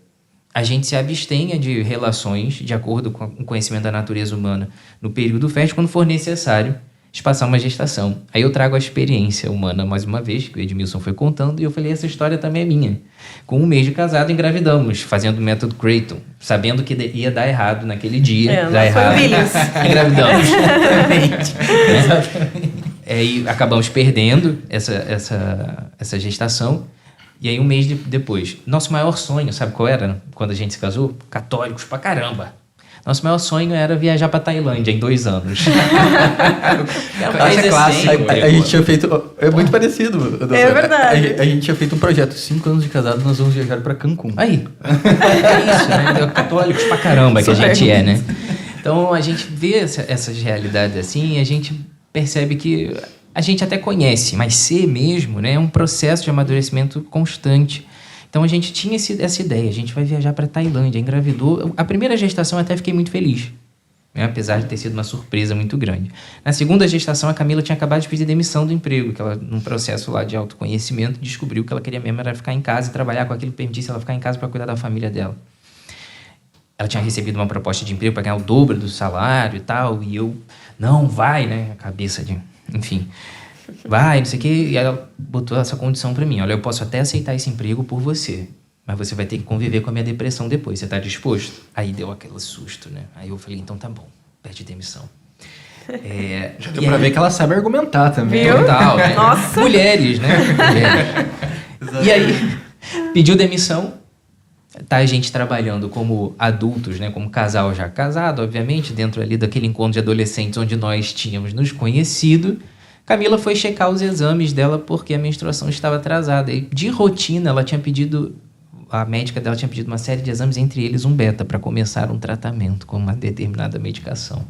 a gente se abstenha de relações de acordo com o conhecimento da natureza humana no período fértil, quando for necessário espaçar uma gestação. Aí eu trago a experiência humana mais uma vez, que o Edmilson foi contando, e eu falei, essa história também é minha. Com 1 mês de casado, engravidamos, fazendo o método Creighton, sabendo que ia dar errado naquele dia. Dar errado. Engravidamos. Exatamente. E acabamos perdendo essa gestação. E aí, 1 mês depois, nosso maior sonho, sabe qual era? Quando a gente se casou? Católicos pra caramba. Nosso maior sonho era viajar para Tailândia em 2 anos. É um país clássico. A gente tinha feito... É muito parecido. Doutor. É verdade. A gente tinha feito um projeto. 5 anos de casado, nós vamos viajar para Cancún. Aí. É isso, né? Católicos pra caramba que a gente é, né? Então, a gente vê essas realidades assim e a gente percebe que a gente até conhece, mas ser mesmo, né, é um processo de amadurecimento constante. Então, a gente tinha essa ideia, a gente vai viajar para Tailândia, engravidou. A primeira gestação até fiquei muito feliz, né? Apesar de ter sido uma surpresa muito grande. Na segunda gestação, a Camila tinha acabado de pedir demissão do emprego, que ela, num processo lá de autoconhecimento, descobriu que ela queria mesmo era ficar em casa e trabalhar com aquilo que permitisse ela ficar em casa para cuidar da família dela. Ela tinha recebido uma proposta de emprego para ganhar o dobro do salário e tal, e eu, não, vai, né? A cabeça de... Enfim... Vai, não sei o quê, e ela botou essa condição pra mim, olha, eu posso até aceitar esse emprego por você, mas você vai ter que conviver com a minha depressão depois, você tá disposto? Aí deu aquele susto, né? Aí eu falei, então tá bom, pede demissão. Já deu pra ver que ela sabe argumentar também. Viu? Total, né? Nossa! Mulheres, né? Mulheres. E aí, pediu demissão, tá a gente trabalhando como adultos, né? Como casal já casado, obviamente, dentro ali daquele encontro de adolescentes onde nós tínhamos nos conhecido. Camila foi checar os exames dela porque a menstruação estava atrasada. E, de rotina, a médica dela tinha pedido uma série de exames, entre eles um beta, para começar um tratamento com uma determinada medicação.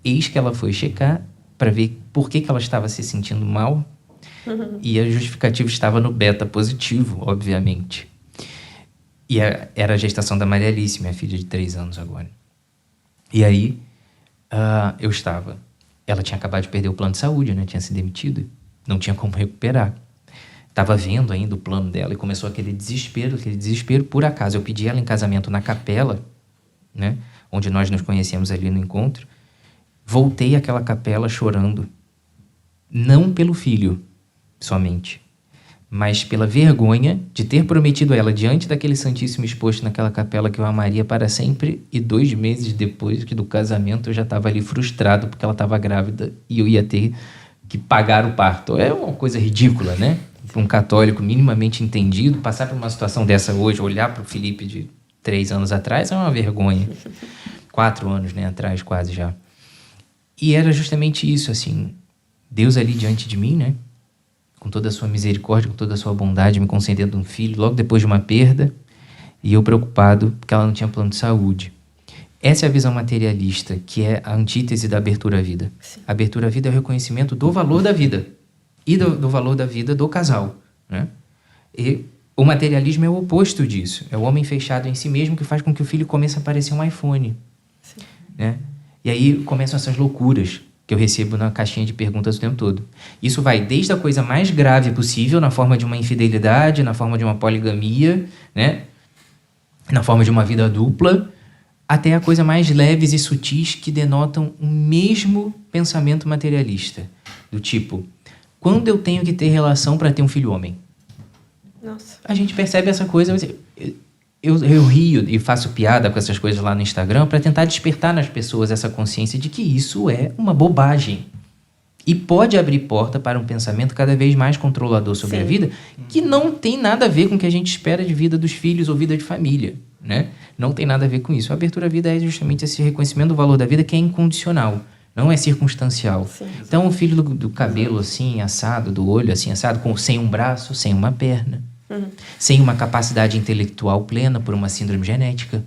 Eis que ela foi checar para ver por que ela estava se sentindo mal. E a justificativa estava no beta positivo, obviamente. E era a gestação da Maria Alice, minha filha de 3 anos agora. E aí, Eu estava. Ela tinha acabado de perder o plano de saúde, né? Tinha se demitido. Não tinha como recuperar. Estava vendo ainda o plano dela e começou aquele desespero. Por acaso, eu pedi ela em casamento na capela, né? Onde nós nos conhecemos ali no encontro. Voltei àquela capela chorando. Não pelo filho somente, mas pela vergonha de ter prometido a ela, diante daquele Santíssimo exposto naquela capela, que eu amaria para sempre, e 2 meses depois do casamento eu já estava ali frustrado porque ela estava grávida e eu ia ter que pagar o parto. É uma coisa ridícula, né? Para um católico minimamente entendido, passar por uma situação dessa hoje, olhar para o Felipe de 3 anos atrás, é uma vergonha. 4 anos, né, atrás quase já. E era justamente isso, assim, Deus ali diante de mim, né? Com toda a sua misericórdia, com toda a sua bondade, me concedendo um filho logo depois de uma perda, e eu preocupado porque ela não tinha plano de saúde. Essa é a visão materialista, que é a antítese da abertura à vida. Sim. A abertura à vida é o reconhecimento do valor da vida e do valor da vida do casal, né? E o materialismo é o oposto disso. É o homem fechado em si mesmo que faz com que o filho comece a parecer um iPhone. Sim. Né? E aí começam essas loucuras que eu recebo na caixinha de perguntas o tempo todo. Isso vai desde a coisa mais grave possível, na forma de uma infidelidade, na forma de uma poligamia, né? Na forma de uma vida dupla, até a coisa mais leves e sutis que denotam o mesmo pensamento materialista. Do tipo, quando eu tenho que ter relação para ter um filho homem? Nossa. A gente percebe essa coisa... Eu rio e faço piada com essas coisas lá no Instagram para tentar despertar nas pessoas essa consciência de que isso é uma bobagem. E pode abrir porta para um pensamento cada vez mais controlador sobre Sim. a vida, que não tem nada a ver com o que a gente espera de vida dos filhos ou vida de família, né? Não tem nada a ver com isso. A abertura à vida é justamente esse reconhecimento do valor da vida, que é incondicional, não é circunstancial. Sim. Então, o filho do cabelo assim, assado, do olho assim, assado, sem um braço, sem uma perna, sem uma capacidade intelectual plena por uma síndrome genética.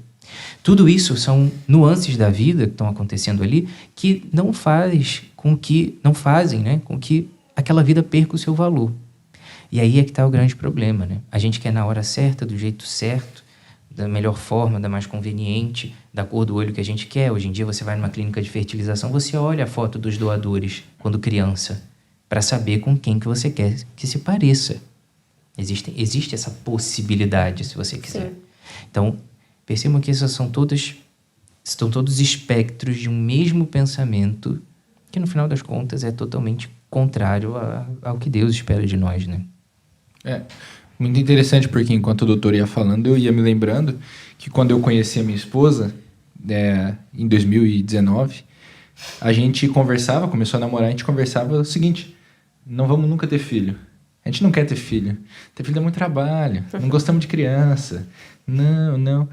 Tudo isso são nuances da vida que estão acontecendo ali que não fazem com que aquela vida perca o seu valor. E aí é que está o grande problema, né? A gente quer na hora certa, do jeito certo, da melhor forma, da mais conveniente, da cor do olho que a gente quer. Hoje em dia você vai numa clínica de fertilização, você olha a foto dos doadores quando criança, para saber com quem que você quer que se pareça. Existe essa possibilidade, se você quiser. Sim. Então, percebam que estão todos espectros de um mesmo pensamento que, no final das contas, é totalmente contrário ao que Deus espera de nós, né? É, muito interessante, porque enquanto o doutor ia falando, eu ia me lembrando que quando eu conheci a minha esposa, em 2019, a gente conversava, começou a namorar, a gente conversava o seguinte: não vamos nunca ter filho. A gente não quer ter filho. Ter filho dá muito trabalho. Não gostamos de criança. Não.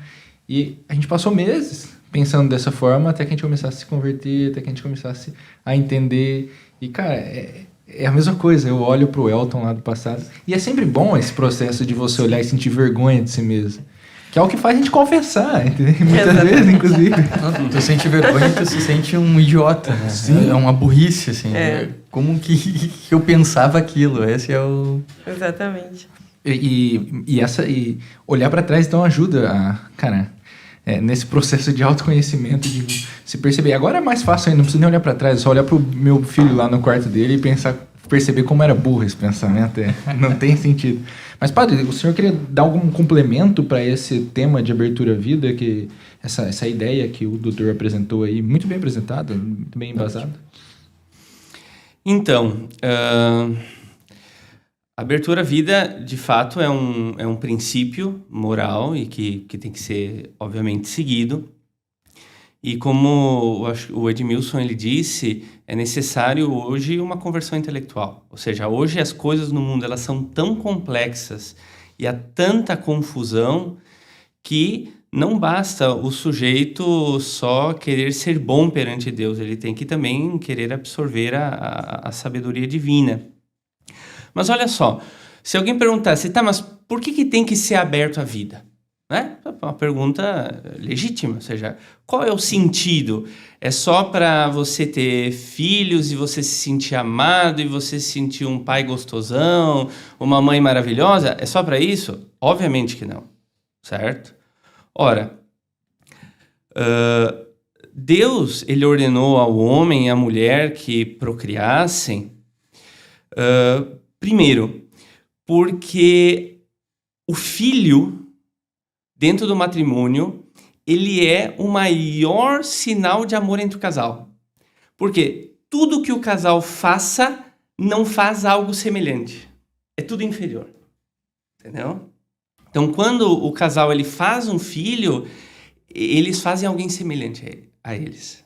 E a gente passou meses pensando dessa forma até que a gente começasse a se converter, até que a gente começasse a entender. E, cara, é a mesma coisa. Eu olho pro Elton lá do passado. E é sempre bom esse processo de você olhar e sentir vergonha de si mesmo. Que é o que faz a gente confessar, entendeu? Muitas vezes, inclusive. Tu sente vergonha, tu se sente um idiota, né? Sim. É uma burrice, assim. É. Como que eu pensava aquilo? Esse é o... Exatamente. E olhar para trás então ajuda nesse processo de autoconhecimento, de se perceber. Agora é mais fácil ainda, não preciso nem olhar para trás, é só olhar pro meu filho lá no quarto dele e perceber como era burro esse pensamento. Não tem sentido. Mas, padre, o senhor queria dar algum complemento para esse tema de abertura à vida, que essa ideia que o doutor apresentou aí, muito bem apresentada, muito bem embasada? Então, a abertura à vida, de fato, é um princípio moral e que tem que ser, obviamente, seguido. E como o Edmilson ele disse, é necessário hoje uma conversão intelectual. Ou seja, hoje as coisas no mundo elas são tão complexas e há tanta confusão que não basta o sujeito só querer ser bom perante Deus, ele tem que também querer absorver a sabedoria divina. Mas olha só, se alguém perguntasse, tá, mas por que tem que ser aberto à vida? Né? Uma pergunta legítima, ou seja, qual é o sentido? É só para você ter filhos e você se sentir amado e você se sentir um pai gostosão, uma mãe maravilhosa? É só para isso? Obviamente que não, certo? Ora, Deus, ele ordenou ao homem e à mulher que procriassem, primeiro, porque o filho, dentro do matrimônio, ele é o maior sinal de amor entre o casal. Porque tudo que o casal faça, não faz algo semelhante. É tudo inferior. Entendeu? Então, quando o casal ele faz um filho, eles fazem alguém semelhante a eles.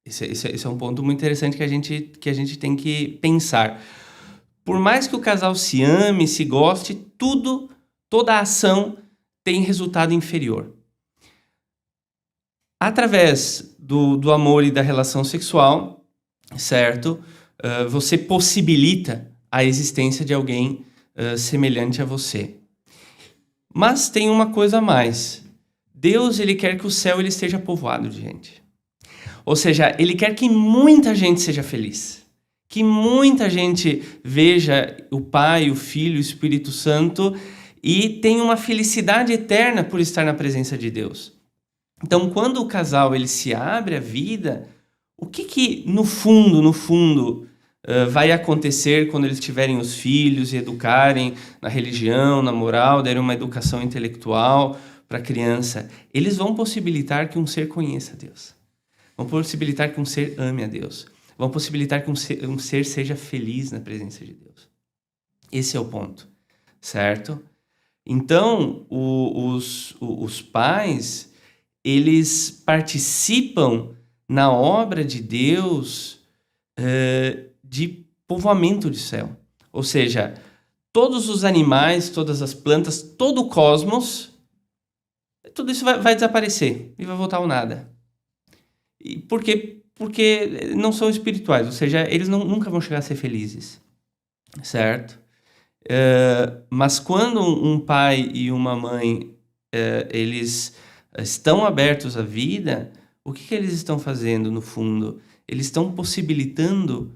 Esse é um ponto muito interessante que a gente tem que pensar. Por mais que o casal se ame, se goste, toda a ação tem resultado inferior. Através do amor e da relação sexual, certo? Você possibilita a existência de alguém semelhante a você. Mas tem uma coisa a mais. Deus, ele quer que o céu ele esteja povoado de gente. Ou seja, ele quer que muita gente seja feliz. Que muita gente veja o Pai, o Filho, o Espírito Santo e tenha uma felicidade eterna por estar na presença de Deus. Então, quando o casal ele se abre à vida, o que no fundo, vai acontecer quando eles tiverem os filhos e educarem na religião, na moral, derem uma educação intelectual para a criança? Eles vão possibilitar que um ser conheça a Deus. Vão possibilitar que um ser ame a Deus. Vão possibilitar que um ser seja feliz na presença de Deus. Esse é o ponto, certo? Então, os pais, eles participam na obra de Deus de povoamento de céu. Ou seja, todos os animais, todas as plantas, todo o cosmos, tudo isso vai desaparecer e vai voltar ao nada. E por quê? Porque não são espirituais, ou seja, eles nunca vão chegar a ser felizes, certo? Mas quando um pai e uma mãe, eles estão abertos à vida, o que eles estão fazendo no fundo? Eles estão possibilitando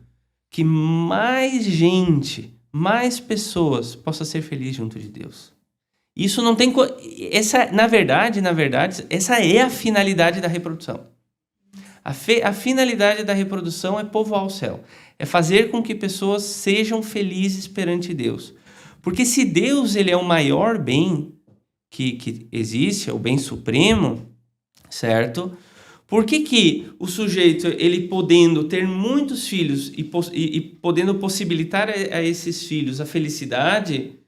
que mais gente, mais pessoas possam ser felizes junto de Deus. Isso não tem... na verdade, essa é a finalidade da reprodução. A finalidade da reprodução é povoar o céu. É fazer com que pessoas sejam felizes perante Deus. Porque se Deus ele é o maior bem que existe, é o bem supremo, certo? Por que o sujeito, ele podendo ter muitos filhos e podendo possibilitar a esses filhos a felicidade,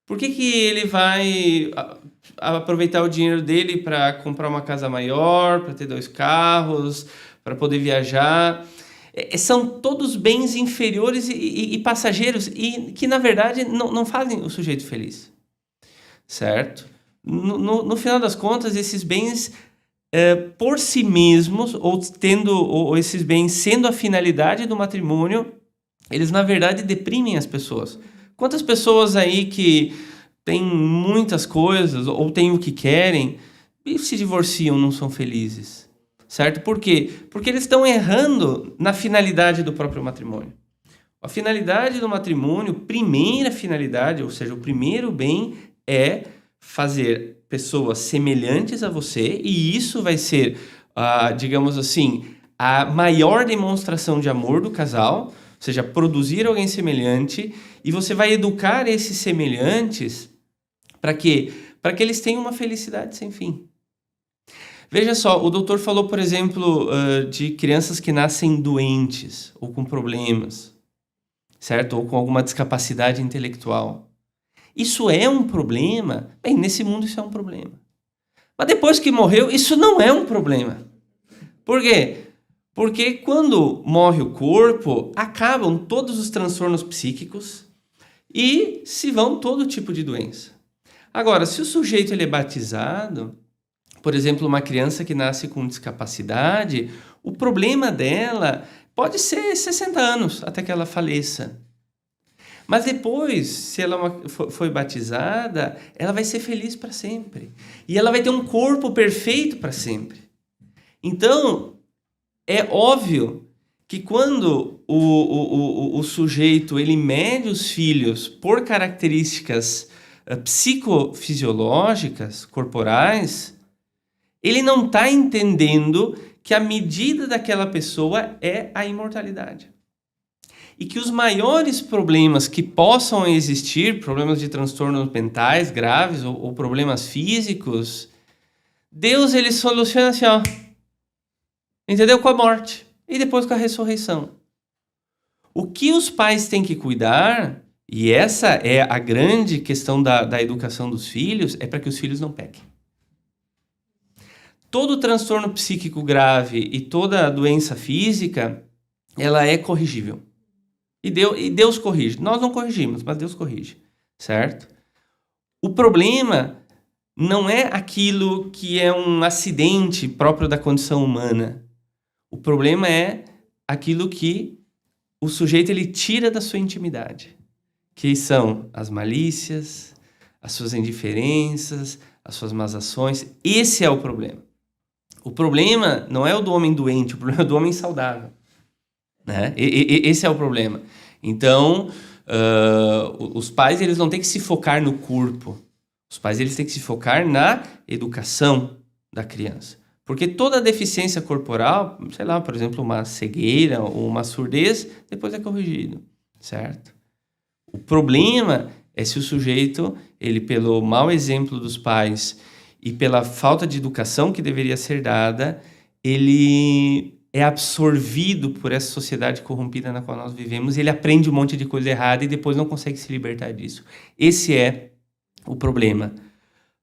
por que ele vai aproveitar o dinheiro dele para comprar uma casa maior, para ter 2 carros, para poder viajar? São todos bens inferiores e passageiros e que, na verdade, não fazem o sujeito feliz, certo? No final das contas, esses bens, por si mesmos, ou esses bens sendo a finalidade do matrimônio, eles, na verdade, deprimem as pessoas. Quantas pessoas aí que têm muitas coisas ou têm o que querem e se divorciam, não são felizes, certo? Por quê? Porque eles estão errando na finalidade do próprio matrimônio. A finalidade do matrimônio, primeira finalidade, ou seja, o primeiro bem é fazer pessoas semelhantes a você, e isso vai ser, digamos assim, a maior demonstração de amor do casal, ou seja, produzir alguém semelhante, e você vai educar esses semelhantes para quê? Para que eles tenham uma felicidade sem fim. Veja só, o doutor falou, por exemplo, de crianças que nascem doentes ou com problemas, certo? Ou com alguma discapacidade intelectual. Isso é um problema? Bem, nesse mundo isso é um problema. Mas depois que morreu, isso não é um problema. Por quê? Porque quando morre o corpo, acabam todos os transtornos psíquicos e se vão todo tipo de doença. Agora, se o sujeito ele é batizado, por exemplo, uma criança que nasce com discapacidade, o problema dela pode ser 60 anos até que ela faleça. Mas depois, se ela foi batizada, ela vai ser feliz para sempre. E ela vai ter um corpo perfeito para sempre. Então, é óbvio que quando o sujeito ele mede os filhos por características psicofisiológicas, corporais, ele não está entendendo que a medida daquela pessoa é a imortalidade. E que os maiores problemas que possam existir, problemas de transtornos mentais graves ou problemas físicos, Deus ele soluciona assim, ó, entendeu? Com a morte e depois com a ressurreição. O que os pais têm que cuidar, e essa é a grande questão da educação dos filhos, é para que os filhos não pequem. Todo transtorno psíquico grave e toda doença física, ela é corrigível. E Deus corrige. Nós não corrigimos, mas Deus corrige, certo? O problema não é aquilo que é um acidente próprio da condição humana. O problema é aquilo que o sujeito ele tira da sua intimidade, que são as malícias, as suas indiferenças, as suas más ações. Esse é o problema. O problema não é o do homem doente, o problema é do homem saudável. Né? Esse é o problema. Então, os pais eles não têm que se focar no corpo. Os pais eles têm que se focar na educação da criança. Porque toda deficiência corporal, sei lá, por exemplo, uma cegueira ou uma surdez, depois é corrigido, certo? O problema é se o sujeito, ele pelo mau exemplo dos pais e pela falta de educação que deveria ser dada, ele é absorvido por essa sociedade corrompida na qual nós vivemos, e ele aprende um monte de coisa errada e depois não consegue se libertar disso. Esse é o problema.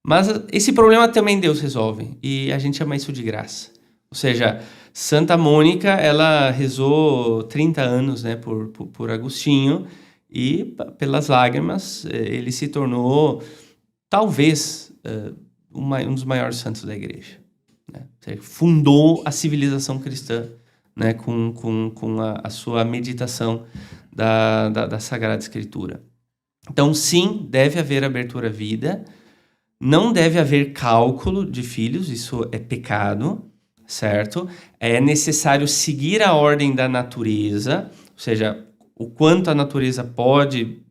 Mas esse problema também Deus resolve, e a gente chama isso de graça. Ou seja, Santa Mônica, ela rezou 30 anos, né, por Agostinho, e pelas lágrimas ele se tornou, talvez, um dos maiores santos da igreja. Né? Fundou a civilização cristã, né, com a sua meditação da Sagrada Escritura. Então, sim, deve haver abertura à vida, não deve haver cálculo de filhos, isso é pecado, certo? É necessário seguir a ordem da natureza, ou seja, o quanto a natureza pode,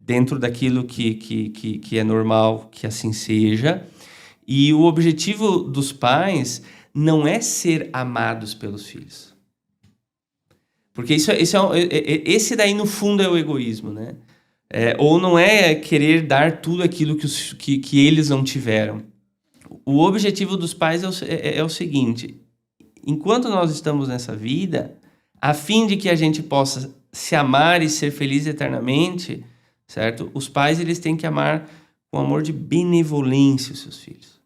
dentro daquilo que é normal, que assim seja. E o objetivo dos pais não é ser amados pelos filhos. Porque esse daí, no fundo, é o egoísmo, né? Ou não é querer dar tudo aquilo que eles não tiveram. O objetivo dos pais é o seguinte: enquanto nós estamos nessa vida, a fim de que a gente possa se amar e ser feliz eternamente, certo? Os pais eles têm que amar com amor de benevolência os seus filhos.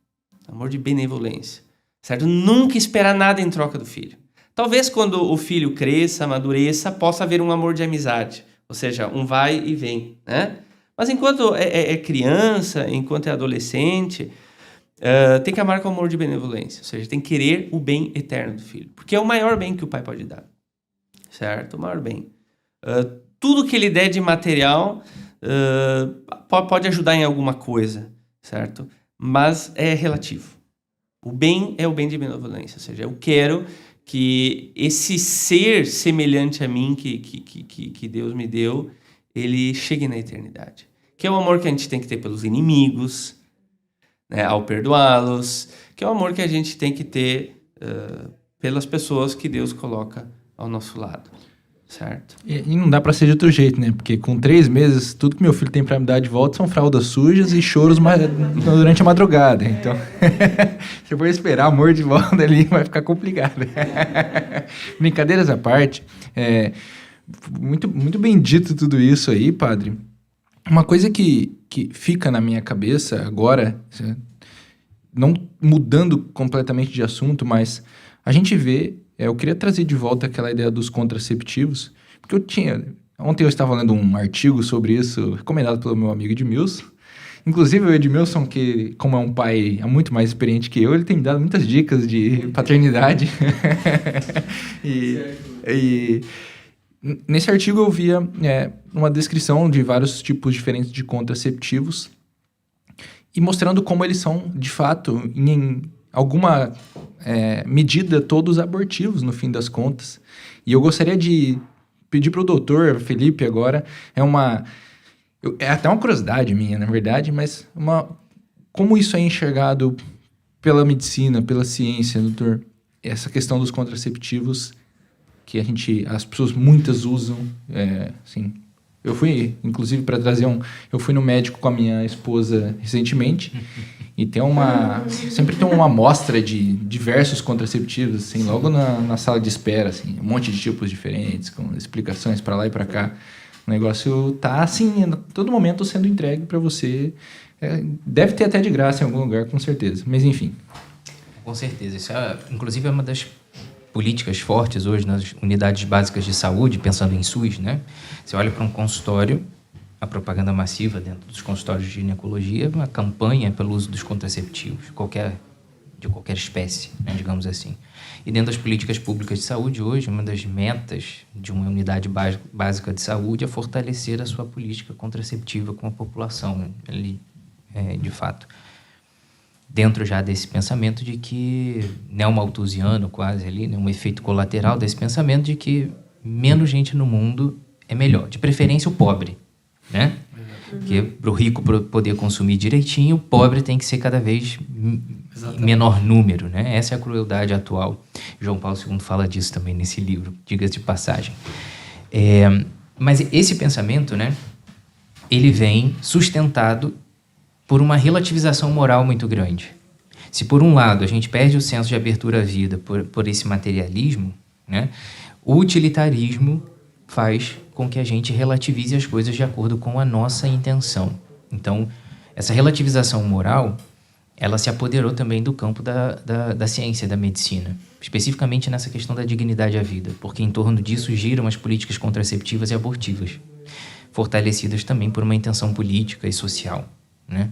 Amor de benevolência, certo? Nunca esperar nada em troca do filho. Talvez quando o filho cresça, amadureça, possa haver um amor de amizade. Ou seja, um vai e vem, né? Mas enquanto é criança, enquanto é adolescente, tem que amar com amor de benevolência. Ou seja, tem que querer o bem eterno do filho. Porque é o maior bem que o pai pode dar. Certo? O maior bem. Tudo que ele der de material pode ajudar em alguma coisa. Certo? Mas é relativo. O bem é o bem de benevolência. Ou seja, eu quero que esse ser semelhante a mim que Deus me deu, ele chegue na eternidade. Que é o amor que a gente tem que ter pelos inimigos, né, ao perdoá-los, que é o amor que a gente tem que ter pelas pessoas que Deus coloca ao nosso lado, certo? E não dá pra ser de outro jeito, né? Porque com 3 meses, tudo que meu filho tem pra me dar de volta são fraldas sujas e choros durante a madrugada. Então, se eu for esperar amor de volta ali, vai ficar complicado. Brincadeiras à parte, muito, muito bem dito tudo isso aí, padre. Uma coisa que fica na minha cabeça agora, não mudando completamente de assunto, mas a gente vê... eu queria trazer de volta aquela ideia dos contraceptivos, porque ontem eu estava lendo um artigo sobre isso, recomendado pelo meu amigo Edmilson. Inclusive o Edmilson, que como é um pai muito mais experiente que eu, ele tem me dado muitas dicas de paternidade. e nesse artigo eu via uma descrição de vários tipos diferentes de contraceptivos e mostrando como eles são, de fato, em alguma medida, todos abortivos, no fim das contas. E eu gostaria de pedir para o doutor Felipe agora, é até uma curiosidade minha, na verdade, mas como isso é enxergado pela medicina, pela ciência, doutor? essa questão dos contraceptivos que as pessoas muitas usam, assim, eu fui, inclusive, para trazer eu fui no médico com a minha esposa recentemente e sempre tem uma amostra de diversos contraceptivos, assim, logo na sala de espera, assim, um monte de tipos diferentes, com explicações para lá e para cá. O negócio tá, assim, a todo momento sendo entregue para você. Deve ter até de graça em algum lugar, com certeza, mas enfim. Com certeza. Isso inclusive, é uma das políticas fortes hoje nas unidades básicas de saúde, pensando em SUS, né? Você olha para um consultório, a propaganda massiva dentro dos consultórios de ginecologia, uma campanha pelo uso dos contraceptivos, de qualquer espécie, né, digamos assim. E dentro das políticas públicas de saúde hoje, uma das metas de uma unidade básica de saúde é fortalecer a sua política contraceptiva com a população, de fato. Dentro já desse pensamento de que, neomalthusiano quase ali, né, um efeito colateral desse pensamento de que menos gente no mundo é melhor. De preferência o pobre, né? Porque para o rico poder consumir direitinho, o pobre tem que ser cada vez menor número, né? Essa é a crueldade atual. João Paulo II fala disso também nesse livro, diga-se de passagem. Mas esse pensamento, né, ele vem sustentado por uma relativização moral muito grande. Se por um lado a gente perde o senso de abertura à vida por esse materialismo, né, o utilitarismo faz com que a gente relativize as coisas de acordo com a nossa intenção. Então, essa relativização moral, ela se apoderou também do campo da ciência, da medicina, especificamente nessa questão da dignidade à vida, porque em torno disso giram as políticas contraceptivas e abortivas, fortalecidas também por uma intenção política e social, né?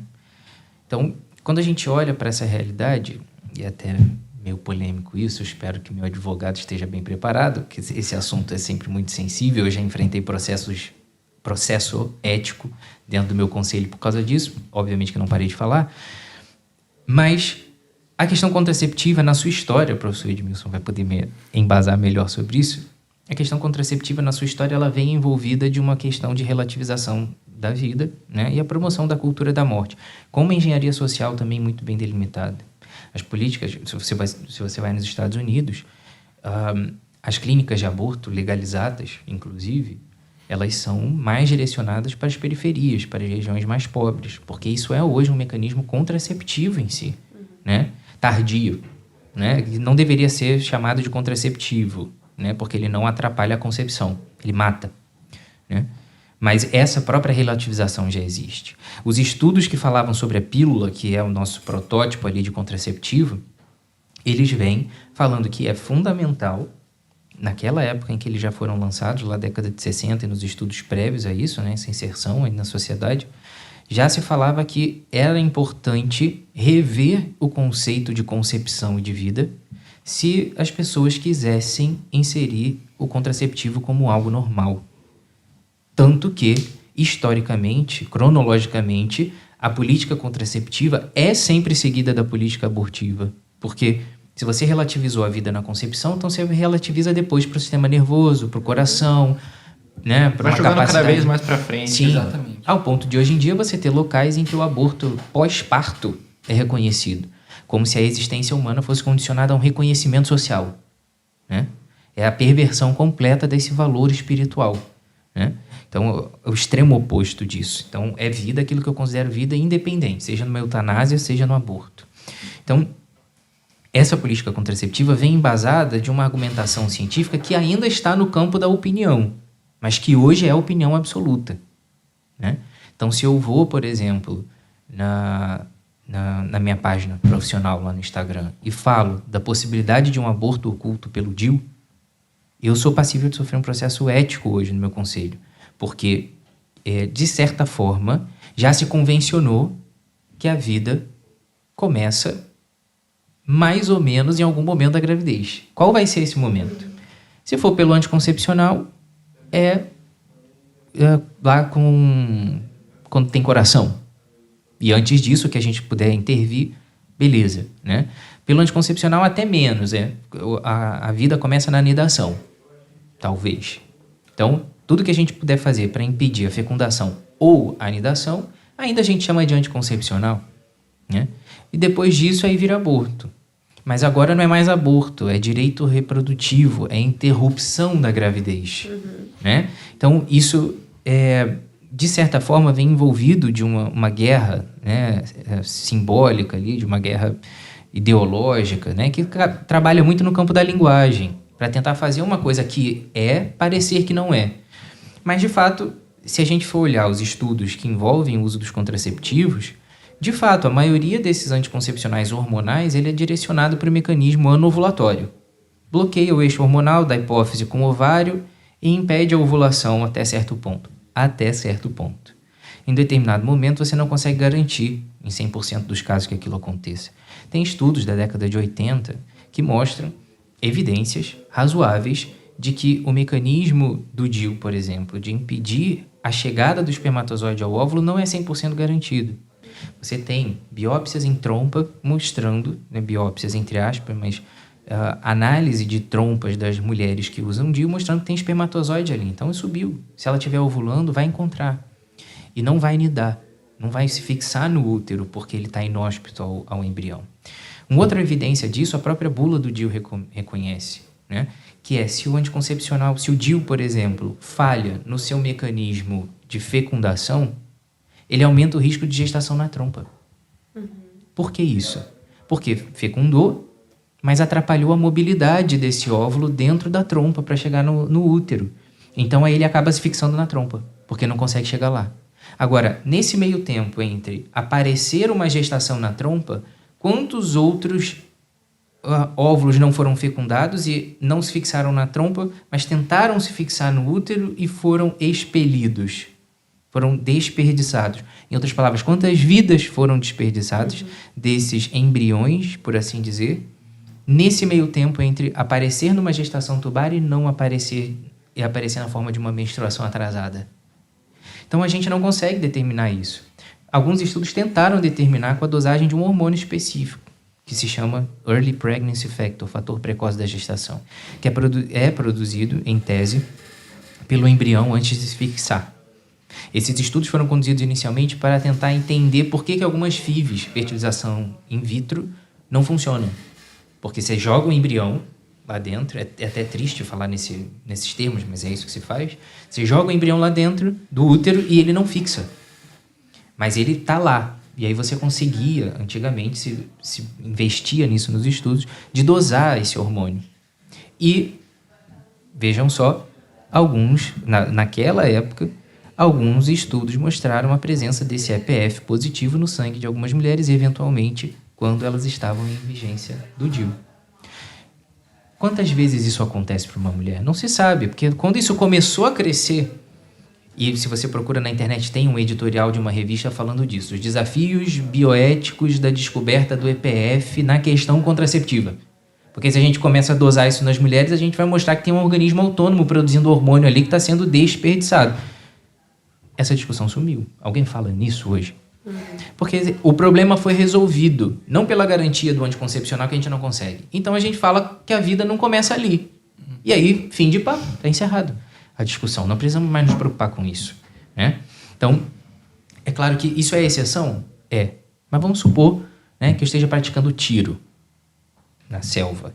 Então, quando a gente olha para essa realidade, e é até meio polêmico isso, eu espero que meu advogado esteja bem preparado, porque esse assunto é sempre muito sensível, eu já enfrentei processo ético dentro do meu conselho por causa disso, obviamente que não parei de falar, mas a questão contraceptiva na sua história, o professor Edmilson vai poder me embasar melhor sobre isso, a questão contraceptiva na sua história ela vem envolvida de uma questão de relativização da vida, né, e a promoção da cultura da morte, com uma engenharia social também muito bem delimitada. As políticas, se você vai nos Estados Unidos, as clínicas de aborto legalizadas, inclusive, elas são mais direcionadas para as periferias, para as regiões mais pobres, porque isso é hoje um mecanismo contraceptivo em si, né, tardio, né, não deveria ser chamado de contraceptivo, né, porque ele não atrapalha a concepção, ele mata, né? Mas essa própria relativização já existe. Os estudos que falavam sobre a pílula, que é o nosso protótipo ali de contraceptivo, eles vêm falando que é fundamental, naquela época em que eles já foram lançados, lá na década de 60 e nos estudos prévios a isso, né, essa inserção aí na sociedade, já se falava que era importante rever o conceito de concepção e de vida se as pessoas quisessem inserir o contraceptivo como algo normal. Tanto que, historicamente, cronologicamente, a política contraceptiva é sempre seguida da política abortiva. Porque se você relativizou a vida na concepção, então você relativiza depois para o sistema nervoso, para o coração, né, para uma jogando capacidade... cada vez mais para frente. Sim, Exatamente. ao ponto de hoje em dia você ter locais em que o aborto pós-parto é reconhecido, como se a existência humana fosse condicionada a um reconhecimento social, né? É a perversão completa desse valor espiritual, né? Então, é o extremo oposto disso. Então, é vida aquilo que eu considero vida independente, seja numa eutanásia, seja no aborto. Então, essa política contraceptiva vem embasada de uma argumentação científica que ainda está no campo da opinião, mas que hoje é a opinião absoluta, né? Então, se eu vou, por exemplo, na minha página profissional lá no Instagram e falo da possibilidade de um aborto oculto pelo DIU, eu sou passível de sofrer um processo ético hoje no meu conselho, porque, de certa forma, já se convencionou que a vida começa mais ou menos em algum momento da gravidez. Qual vai ser esse momento? Se for pelo anticoncepcional, lá quando tem coração. E antes disso, que a gente puder intervir, beleza, né? Pelo anticoncepcional, até menos. A vida começa na anidação, talvez. Então, tudo que a gente puder fazer para impedir a fecundação ou a anidação, ainda a gente chama de anticoncepcional, né? E depois disso, aí vira aborto. Mas agora não é mais aborto, é direito reprodutivo, é interrupção da gravidez. Né? Então, isso, de certa forma, vem envolvido de uma guerra, né, simbólica, ali, de uma guerra ideológica, né, que trabalha muito no campo da linguagem, para tentar fazer uma coisa que parecer que não é. Mas, de fato, se a gente for olhar os estudos que envolvem o uso dos contraceptivos, de fato, a maioria desses anticoncepcionais hormonais ele é direcionado para o mecanismo anovulatório. Bloqueia o eixo hormonal da hipófise com o ovário e impede a ovulação até certo ponto. Até certo ponto. Em determinado momento, você não consegue garantir, em 100% dos casos, que aquilo aconteça. Tem estudos da década de 80 que mostram evidências razoáveis de que o mecanismo do DIU, por exemplo, de impedir a chegada do espermatozoide ao óvulo não é 100% garantido. Você tem biópsias em trompa mostrando, né, biópsias entre aspas, mas análise de trompas das mulheres que usam DIU mostrando que tem espermatozoide ali. Então, subiu. Se ela estiver ovulando, vai encontrar. E não vai nidar. Não vai se fixar no útero, porque ele está inóspito ao embrião. Uma outra evidência disso, a própria bula do DIU reconhece, né? Que é se o anticoncepcional, se o DIU, por exemplo, falha no seu mecanismo de fecundação, ele aumenta o risco de gestação na trompa. Por que isso? Porque fecundou, mas atrapalhou a mobilidade desse óvulo dentro da trompa para chegar no útero. Então aí ele acaba se fixando na trompa, porque não consegue chegar lá. Agora, nesse meio tempo entre aparecer uma gestação na trompa, quantos outros óvulos não foram fecundados e não se fixaram na trompa, mas tentaram se fixar no útero e foram expelidos? Foram desperdiçados. Em outras palavras, quantas vidas foram desperdiçadas desses embriões, por assim dizer, nesse meio tempo entre aparecer numa gestação tubar e não aparecer, e aparecer na forma de uma menstruação atrasada? Então, a gente não consegue determinar isso. Alguns estudos tentaram determinar com a dosagem de um hormônio específico, que se chama Early Pregnancy Factor, fator precoce da gestação, que é produzido, em tese, pelo embrião antes de se fixar. Esses estudos foram conduzidos inicialmente para tentar entender por que algumas FIVs, fertilização in vitro, não funcionam. Porque você joga o embrião lá dentro, é até triste falar nesses termos, mas é isso que se faz. Você joga o embrião lá dentro do útero e ele não fixa. Mas ele está lá. E aí você conseguia, antigamente, se investia nisso nos estudos, de dosar esse hormônio. E, vejam só, naquela época, alguns estudos mostraram a presença desse EPF positivo no sangue de algumas mulheres e, eventualmente, quando elas estavam em vigência do DIU. Quantas vezes isso acontece para uma mulher? Não se sabe, porque quando isso começou a crescer, e se você procura na internet, tem um editorial de uma revista falando disso, os desafios bioéticos da descoberta do EPF na questão contraceptiva. Porque se a gente começa a dosar isso nas mulheres, a gente vai mostrar que tem um organismo autônomo produzindo hormônio ali que está sendo desperdiçado. Essa discussão sumiu. Alguém fala nisso hoje? Porque o problema foi resolvido, não pela garantia do anticoncepcional que a gente não consegue. Então a gente fala que a vida não começa ali. E aí, fim de papo, está encerrado a discussão. Não precisamos mais nos preocupar com isso, né? Então, é claro que isso é exceção? É. Mas vamos supor, né, que eu esteja praticando tiro na selva.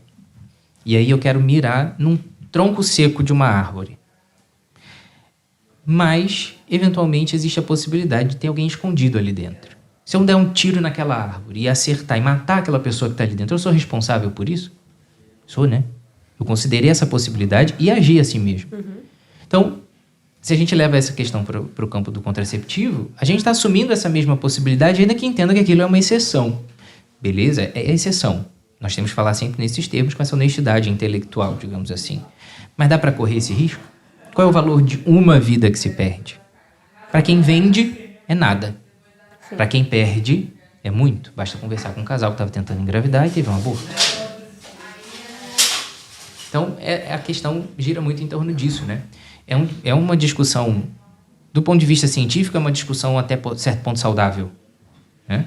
E aí eu quero mirar num tronco seco de uma árvore. Mas, eventualmente, existe a possibilidade de ter alguém escondido ali dentro. Se eu der um tiro naquela árvore e acertar e matar aquela pessoa que está ali dentro, eu sou responsável por isso? Sou, né? Eu considerei essa possibilidade e agi assim mesmo. Então, se a gente leva essa questão para o campo do contraceptivo, a gente está assumindo essa mesma possibilidade, ainda que entenda que aquilo é uma exceção. Beleza? É exceção. Nós temos que falar sempre nesses termos com essa honestidade intelectual, digamos assim. Mas dá para correr esse risco? Qual é o valor de uma vida que se perde? Para quem vende, é nada. Para quem perde, é muito. Basta conversar com um casal que estava tentando engravidar e teve um aborto. Então, a questão gira muito em torno disso, né? É uma discussão, do ponto de vista científico, é uma discussão até certo ponto saudável, né?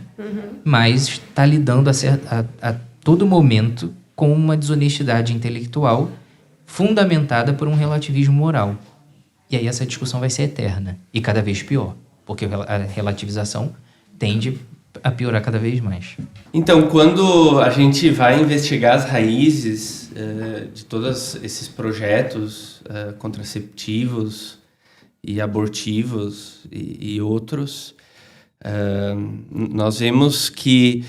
Mas está lidando a todo momento com uma desonestidade intelectual fundamentada por um relativismo moral. E aí essa discussão vai ser eterna e cada vez pior, porque a relativização tende a piorar cada vez mais. Então, quando a gente vai investigar as raízes de todos esses projetos contraceptivos e abortivos e outros, nós vemos que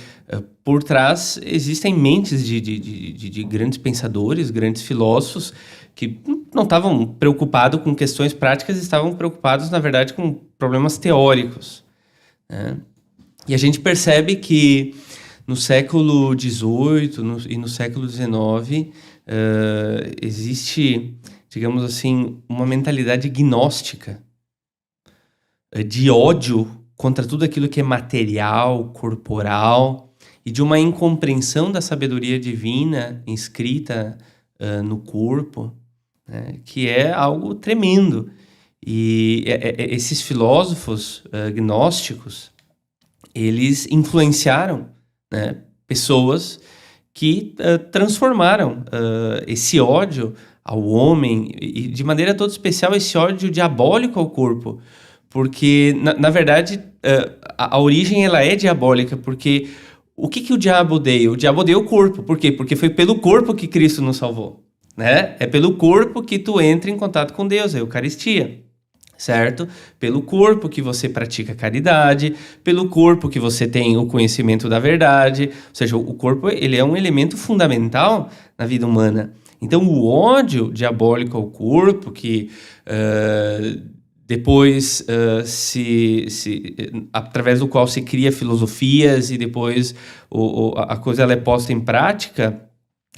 por trás existem mentes de grandes pensadores, grandes filósofos, que não estavam preocupados com questões práticas, estavam preocupados, na verdade, com problemas teóricos, né? E a gente percebe que no século XVIII e no século XIX existe, digamos assim, uma mentalidade gnóstica, de ódio contra tudo aquilo que é material, corporal, e de uma incompreensão da sabedoria divina inscrita no corpo, né, que é algo tremendo. E esses filósofos gnósticos, eles influenciaram, né, pessoas que transformaram esse ódio ao homem, e de maneira toda especial esse ódio diabólico ao corpo, porque, na verdade, a origem ela é diabólica, porque o que o diabo odeia? O diabo odeia o corpo. Por quê? Porque foi pelo corpo que Cristo nos salvou, né? É pelo corpo que tu entra em contato com Deus, a Eucaristia, certo? Pelo corpo que você pratica caridade, pelo corpo que você tem o conhecimento da verdade. Ou seja, o corpo ele é um elemento fundamental na vida humana. Então, o ódio diabólico ao corpo, que depois, através do qual se cria filosofias e depois a coisa ela é posta em prática,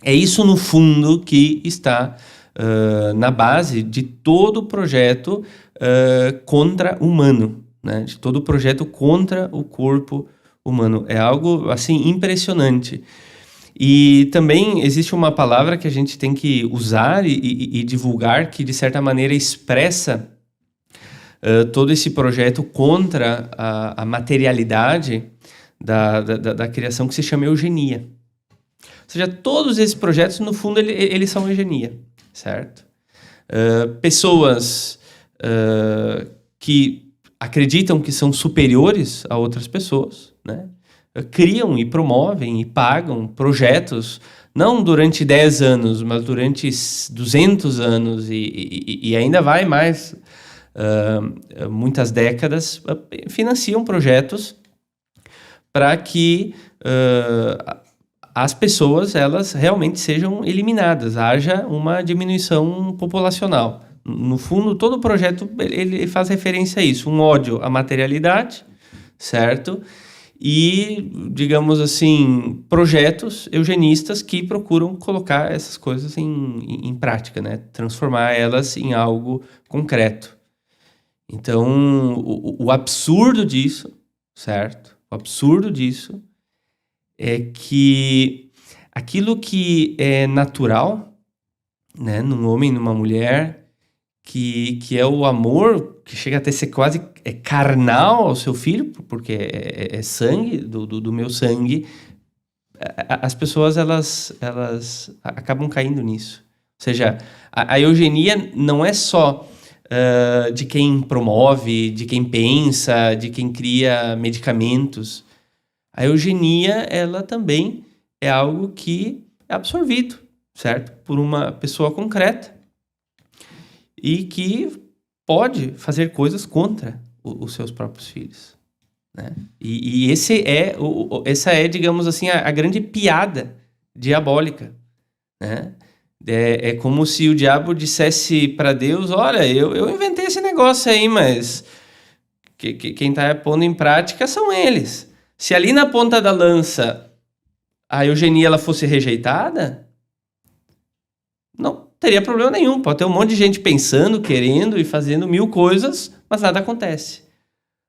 é isso, no fundo, que está na base de todo o projeto contra-humano, né? De todo o projeto contra o corpo humano. É algo, assim, impressionante. E também existe uma palavra que a gente tem que usar e divulgar, que, de certa maneira, expressa todo esse projeto contra a materialidade da criação, que se chama eugenia. Ou seja, todos esses projetos, no fundo, eles são eugenia, certo? Pessoas que acreditam que são superiores a outras pessoas, né? Criam e promovem e pagam projetos, não durante 10 anos, mas durante 200 anos e ainda vai mais, muitas décadas, financiam projetos para que as pessoas elas realmente sejam eliminadas, haja uma diminuição populacional. No fundo, todo o projeto ele faz referência a isso, um ódio à materialidade, certo? E, digamos assim, projetos eugenistas que procuram colocar essas coisas em prática, né? Transformar elas em algo concreto. Então, o absurdo disso, certo? O absurdo disso é que aquilo que é natural, né, num homem e numa mulher, que é o amor, que chega até ser quase carnal ao seu filho, porque é sangue do meu sangue, as pessoas elas acabam caindo nisso. Ou seja, a eugenia não é só de quem promove, de quem pensa, de quem cria medicamentos. A eugenia, ela também é algo que é absorvido, certo? Por uma pessoa concreta e que pode fazer coisas contra os seus próprios filhos, né? E essa é, digamos assim, a grande piada diabólica, né? É como se o diabo dissesse para Deus: olha, eu inventei esse negócio aí, mas quem está pondo em prática são eles. Se ali na ponta da lança a eugenia ela fosse rejeitada, não teria problema nenhum. Pode ter um monte de gente pensando, querendo e fazendo 1000 coisas, mas nada acontece.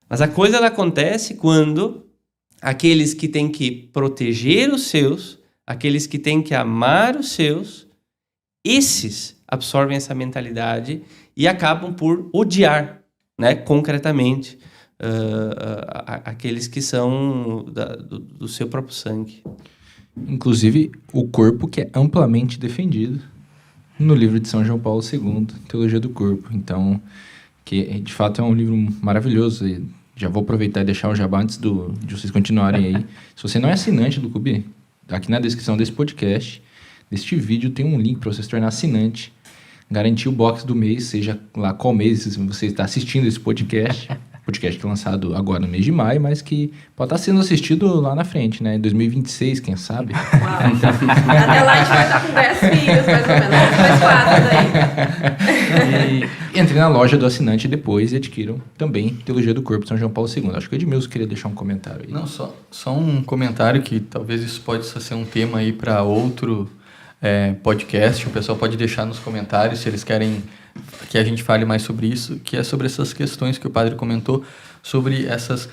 Mas a coisa ela acontece quando aqueles que têm que proteger os seus, aqueles que têm que amar os seus, esses absorvem essa mentalidade e acabam por odiar, né, concretamente, aqueles que são do seu próprio sangue. Inclusive, o corpo que é amplamente defendido no livro de São João Paulo II, Teologia do Corpo. Então, que de fato é um livro maravilhoso já vou aproveitar e deixar o jabá antes de vocês continuarem aí. Se você não é assinante do clube, aqui na descrição desse podcast, deste vídeo, tem um link para você se tornar assinante, garantir o box do mês, seja lá qual mês você está assistindo esse podcast. Podcast que é lançado agora no mês de maio, mas que pode estar sendo assistido lá na frente, né? Em 2026, quem sabe? Uau. Até lá a gente vai estar com 10 filhos, mais ou menos. 2 daí. E entre na loja do assinante depois e adquiram também Teologia do Corpo São João Paulo II. Acho que o Edmilson queria deixar um comentário aí. Não, só um comentário que talvez isso pode ser um tema aí para outro podcast. O pessoal pode deixar nos comentários se eles querem que a gente fale mais sobre isso, que é sobre essas questões que o padre comentou, sobre essas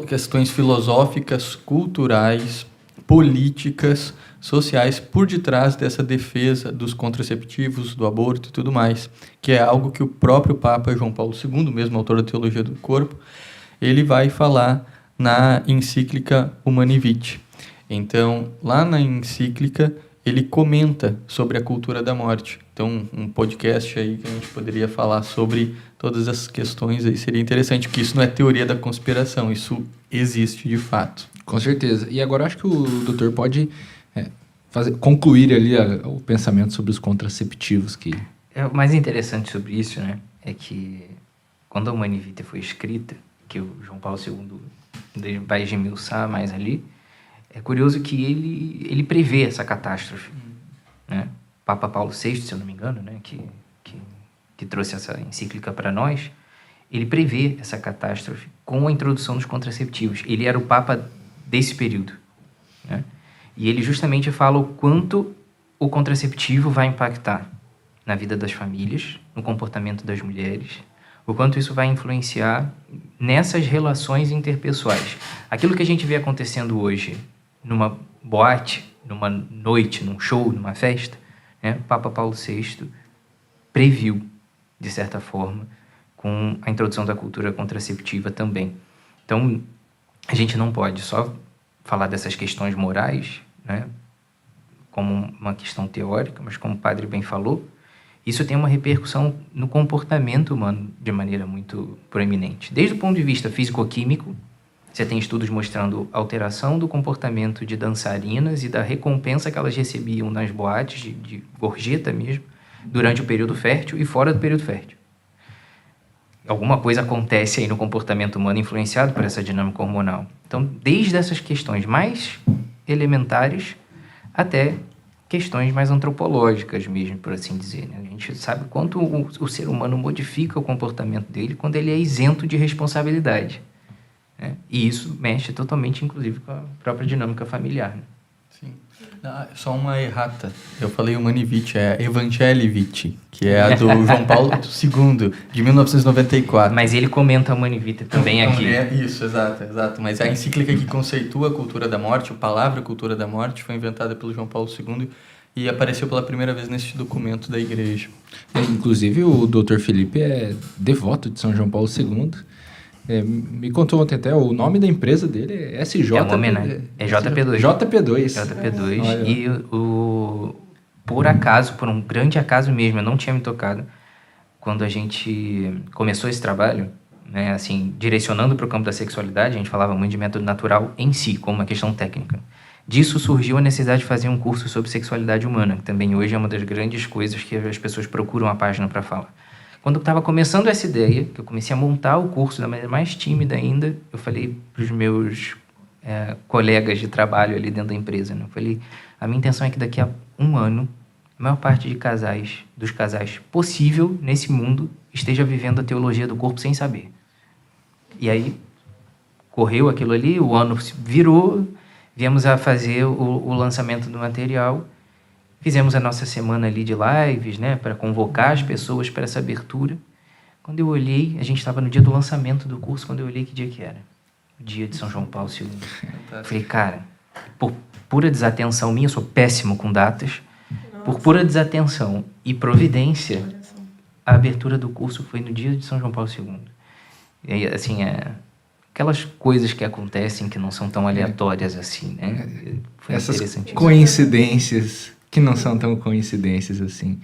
questões filosóficas, culturais, políticas, sociais, por detrás dessa defesa dos contraceptivos, do aborto e tudo mais, que é algo que o próprio Papa João Paulo II, mesmo autor da Teologia do Corpo, ele vai falar na encíclica Humani Vitae. Então, lá na encíclica, ele comenta sobre a cultura da morte. Então, um podcast aí que a gente poderia falar sobre todas essas questões aí seria interessante, porque isso não é teoria da conspiração, isso existe de fato. Com certeza. E agora acho que o doutor pode concluir ali o pensamento sobre os contraceptivos que... O mais interessante sobre isso, né, é que quando a Humani Vitae foi escrita, que o João Paulo II vai esmiuçar mais ali, é curioso que ele prevê essa catástrofe, né? Papa Paulo VI, se eu não me engano, né, que trouxe essa encíclica para nós, ele prevê essa catástrofe com a introdução dos contraceptivos. Ele era o Papa desse período, né? E ele justamente fala o quanto o contraceptivo vai impactar na vida das famílias, no comportamento das mulheres, o quanto isso vai influenciar nessas relações interpessoais. Aquilo que a gente vê acontecendo hoje numa boate, numa noite, num show, numa festa, né? O Papa Paulo VI previu, de certa forma, com a introdução da cultura contraceptiva também. Então, a gente não pode só falar dessas questões morais, né, como uma questão teórica, mas como o padre bem falou, isso tem uma repercussão no comportamento humano de maneira muito proeminente. Desde o ponto de vista físico-químico, você tem estudos mostrando alteração do comportamento de dançarinas e da recompensa que elas recebiam nas boates, de gorjeta mesmo, durante o período fértil e fora do período fértil. Alguma coisa acontece aí no comportamento humano influenciado por essa dinâmica hormonal. Então, desde essas questões mais elementares até questões mais antropológicas mesmo, por assim dizer, né? A gente sabe quanto o ser humano modifica o comportamento dele quando ele é isento de responsabilidade, né? E isso mexe totalmente, inclusive, com a própria dinâmica familiar, né? Sim. Só uma errata. Eu falei Humani Vitae, é Evangelii Vitae, que é a do João Paulo II, de 1994. Mas ele comenta a Humani Vitae também aqui. Isso, exato. Mas a encíclica que conceitua a cultura da morte, a palavra cultura da morte, foi inventada pelo João Paulo II e apareceu pela primeira vez nesse documento da igreja. Inclusive, o Dr. Felipe é devoto de São João Paulo II. Me contou ontem até, o nome da empresa dele é SJ. É uma homenagem. É JP2. JP2. JP2. E por acaso, por um grande acaso mesmo, eu não tinha me tocado, quando a gente começou esse trabalho, né, assim, direcionando para o campo da sexualidade, a gente falava muito de método natural em si, como uma questão técnica. Disso surgiu a necessidade de fazer um curso sobre sexualidade humana, que também hoje é uma das grandes coisas que as pessoas procuram a página para falar. Quando eu estava começando essa ideia, que eu comecei a montar o curso da maneira mais tímida ainda, eu falei para os meus colegas de trabalho ali dentro da empresa, né? Eu falei, a minha intenção é que daqui a um ano, a maior parte dos casais possível nesse mundo esteja vivendo a teologia do corpo sem saber. E aí, correu aquilo ali, o ano virou, viemos a fazer o lançamento do material. Fizemos a nossa semana ali de lives, né, para convocar as pessoas para essa abertura. Quando eu olhei, a gente estava no dia do lançamento do curso, quando eu olhei que dia que era. O dia de São João Paulo II. Falei, cara, por pura desatenção minha, eu sou péssimo com datas, por pura desatenção e providência, a abertura do curso foi no dia de São João Paulo II. E aí, assim, aquelas coisas que acontecem que não são tão aleatórias assim, né? Foi essas interessante. Coincidências que não são tão coincidências assim.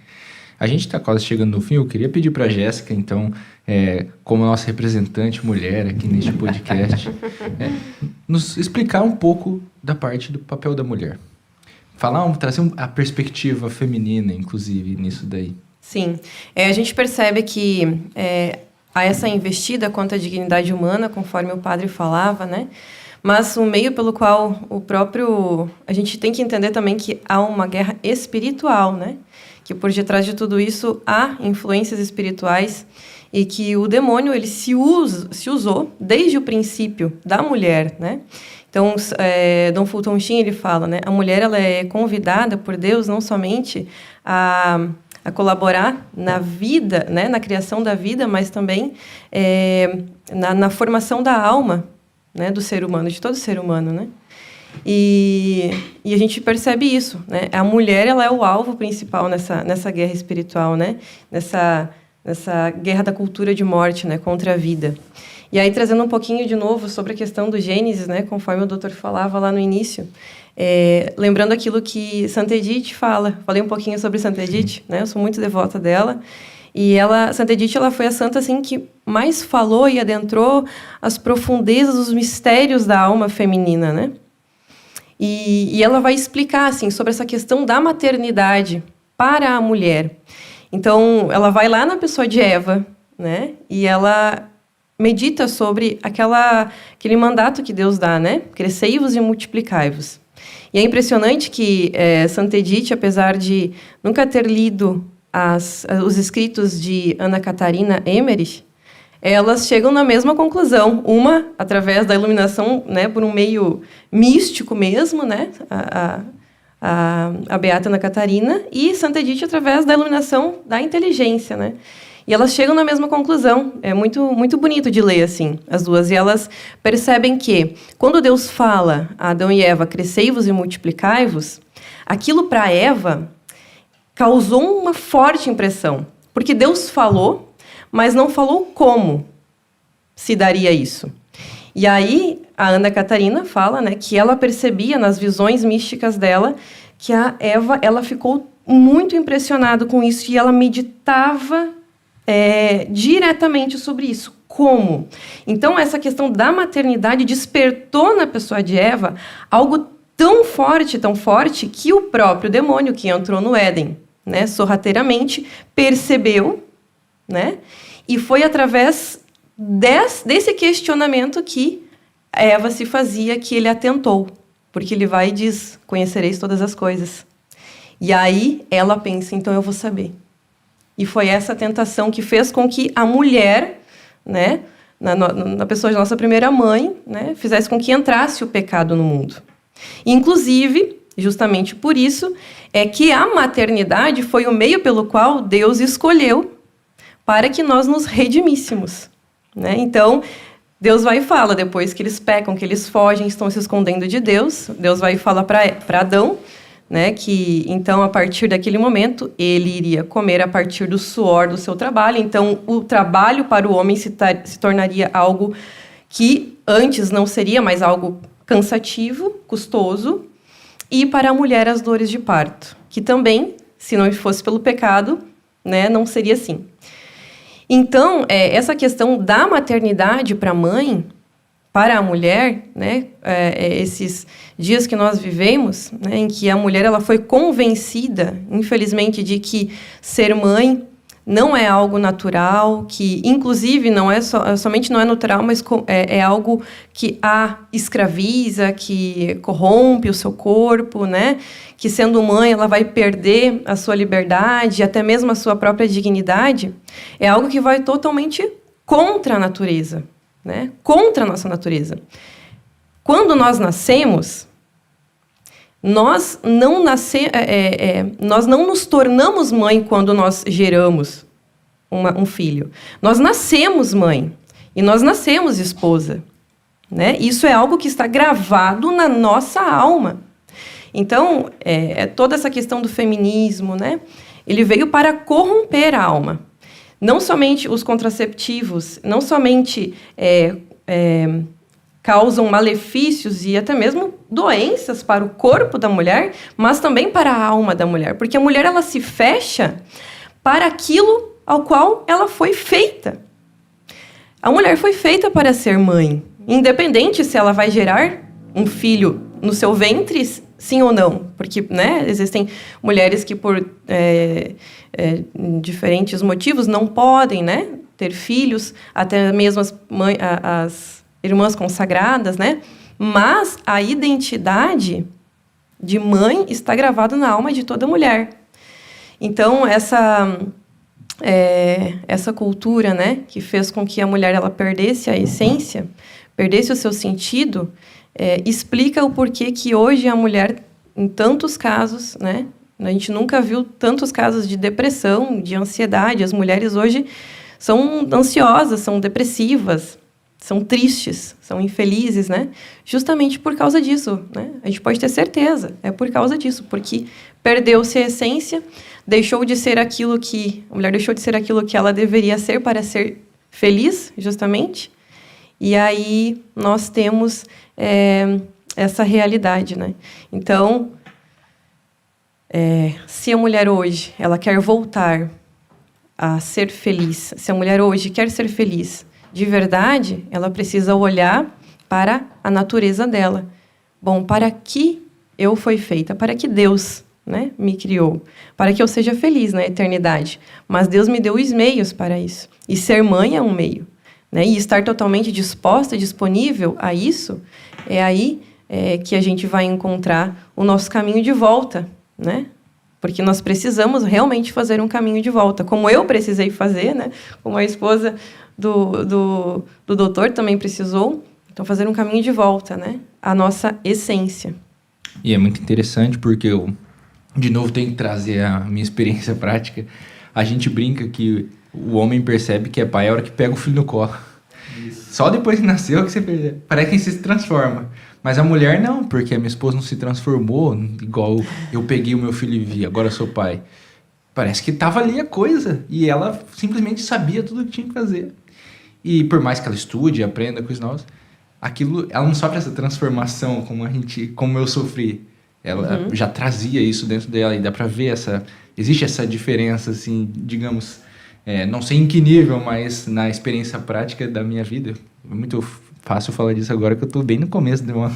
A gente está quase chegando no fim, eu queria pedir para a Jéssica, então, como nossa representante mulher aqui neste podcast, nos explicar um pouco da parte do papel da mulher. Trazer a perspectiva feminina, inclusive, nisso daí. Sim. A gente percebe que há essa investida contra a dignidade humana, conforme o padre falava, né? Mas o meio pelo qual a gente tem que entender também que há uma guerra espiritual, né? Que por detrás de tudo isso há influências espirituais e que o demônio ele se usou desde o princípio da mulher, né? Então, Dom Fulton Sheen ele fala, né? A mulher ela é convidada por Deus não somente a colaborar na vida, né? Na criação da vida, mas também na formação da alma, né? Do ser humano, de todo ser humano, né? E a gente percebe isso, né? A mulher ela é o alvo principal nessa guerra espiritual, né? Nessa guerra da cultura de morte, né? Contra a vida. E aí, trazendo um pouquinho de novo sobre a questão do Gênesis, né? Conforme o doutor falava lá no início, lembrando aquilo que Santa Edith fala. Falei um pouquinho sobre Santa Edith, né? Eu sou muito devota dela. E Santa Edith, ela foi a santa assim que mais falou e adentrou as profundezas, os mistérios da alma feminina, né? E ela vai explicar assim sobre essa questão da maternidade para a mulher. Então, ela vai lá na pessoa de Eva, né? E ela medita sobre aquele mandato que Deus dá, né? Crescei-vos e multiplicai-vos. E é impressionante que Santa Edith, apesar de nunca ter lido os escritos de Ana Catarina Emmerich, elas chegam na mesma conclusão. Uma, através da iluminação, né, por um meio místico mesmo, né, a Beata Ana Catarina, e Santa Edith através da iluminação da inteligência, né? E elas chegam na mesma conclusão. É muito, muito bonito de ler, assim, as duas. E elas percebem que, quando Deus fala a Adão e Eva, crescei-vos e multiplicai-vos, aquilo para Eva causou uma forte impressão. Porque Deus falou, mas não falou como se daria isso. E aí, a Ana Catarina fala, né, que ela percebia nas visões místicas dela que a Eva ela ficou muito impressionada com isso e ela meditava diretamente sobre isso. Como? Então, essa questão da maternidade despertou na pessoa de Eva algo tão forte, que o próprio demônio que entrou no Éden, né, sorrateiramente, percebeu, né, e foi através desse questionamento que Eva se fazia que ele atentou. Porque ele vai e diz, conhecereis todas as coisas. E aí ela pensa, então eu vou saber. E foi essa tentação que fez com que a mulher, né, na pessoa de nossa primeira mãe, né, fizesse com que entrasse o pecado no mundo. Inclusive, justamente por isso, é que a maternidade foi o meio pelo qual Deus escolheu para que nós nos redimíssemos, né? Então, Deus vai e fala, depois que eles pecam, que eles fogem, estão se escondendo de Deus, Deus vai e fala para Adão, né, que, então, a partir daquele momento, ele iria comer a partir do suor do seu trabalho. Então, o trabalho para o homem se tornaria algo que antes não seria mais algo cansativo, custoso, e para a mulher as dores de parto, que também, se não fosse pelo pecado, né, não seria assim. Então, essa questão da maternidade para a mãe, para a mulher, né, esses dias que nós vivemos, né, em que a mulher ela foi convencida, infelizmente, de que ser mãe não é algo natural, que, inclusive, somente não é natural, mas é algo que a escraviza, que corrompe o seu corpo, né, que, sendo mãe, ela vai perder a sua liberdade, até mesmo a sua própria dignidade, é algo que vai totalmente contra a natureza, né? Contra a nossa natureza. Quando nós nascemos, nós não nos tornamos mãe quando nós geramos um filho. Nós nascemos mãe e nós nascemos esposa, né? Isso é algo que está gravado na nossa alma. Então, toda essa questão do feminismo, né? Ele veio para corromper a alma. Não somente os contraceptivos, não somente causam malefícios e até mesmo doenças para o corpo da mulher, mas também para a alma da mulher. Porque a mulher ela se fecha para aquilo ao qual ela foi feita. A mulher foi feita para ser mãe, independente se ela vai gerar um filho no seu ventre, sim ou não. Porque, né, existem mulheres que, por diferentes motivos, não podem, né, ter filhos, até mesmo as irmãs consagradas, né? Mas a identidade de mãe está gravada na alma de toda mulher. Então, essa cultura, né, que fez com que a mulher ela perdesse a essência, perdesse o seu sentido, explica o porquê que hoje a mulher, em tantos casos, né, a gente nunca viu tantos casos de depressão, de ansiedade. As mulheres hoje são ansiosas, são depressivas, são tristes, são infelizes, né? Justamente por causa disso, né? A gente pode ter certeza, é por causa disso, porque perdeu-se a essência, a mulher deixou de ser aquilo que ela deveria ser para ser feliz, justamente. E aí nós temos essa realidade, né? Então, se a mulher hoje ela quer voltar a ser feliz, se a mulher hoje quer ser feliz de verdade, ela precisa olhar para a natureza dela. Bom, para que eu fui feita? Para que Deus, né, me criou? Para que eu seja feliz na eternidade. Mas Deus me deu os meios para isso. E ser mãe é um meio, né? E estar totalmente disposta, disponível a isso, é aí que a gente vai encontrar o nosso caminho de volta, né? Porque nós precisamos realmente fazer um caminho de volta, como eu precisei fazer, né? Como a esposa do doutor também precisou. Então, fazer um caminho de volta, né? A nossa essência. E é muito interessante porque eu, de novo, tenho que trazer a minha experiência prática. A gente brinca que o homem percebe que é pai a hora que pega o filho no colo. Isso. Só depois que nasceu que você percebe. Parece que você se transforma. Mas a mulher não, porque a minha esposa não se transformou igual eu peguei o meu filho e vi, agora eu sou pai. Parece que estava ali a coisa. E ela simplesmente sabia tudo o que tinha que fazer. E por mais que ela estude, aprenda coisas novas, ela não sofre essa transformação como eu sofri. Ela já trazia isso dentro dela e dá pra ver existe essa diferença, assim, digamos, não sei em que nível, mas na experiência prática da minha vida. É muito fácil falar disso agora que eu tô bem no começo de uma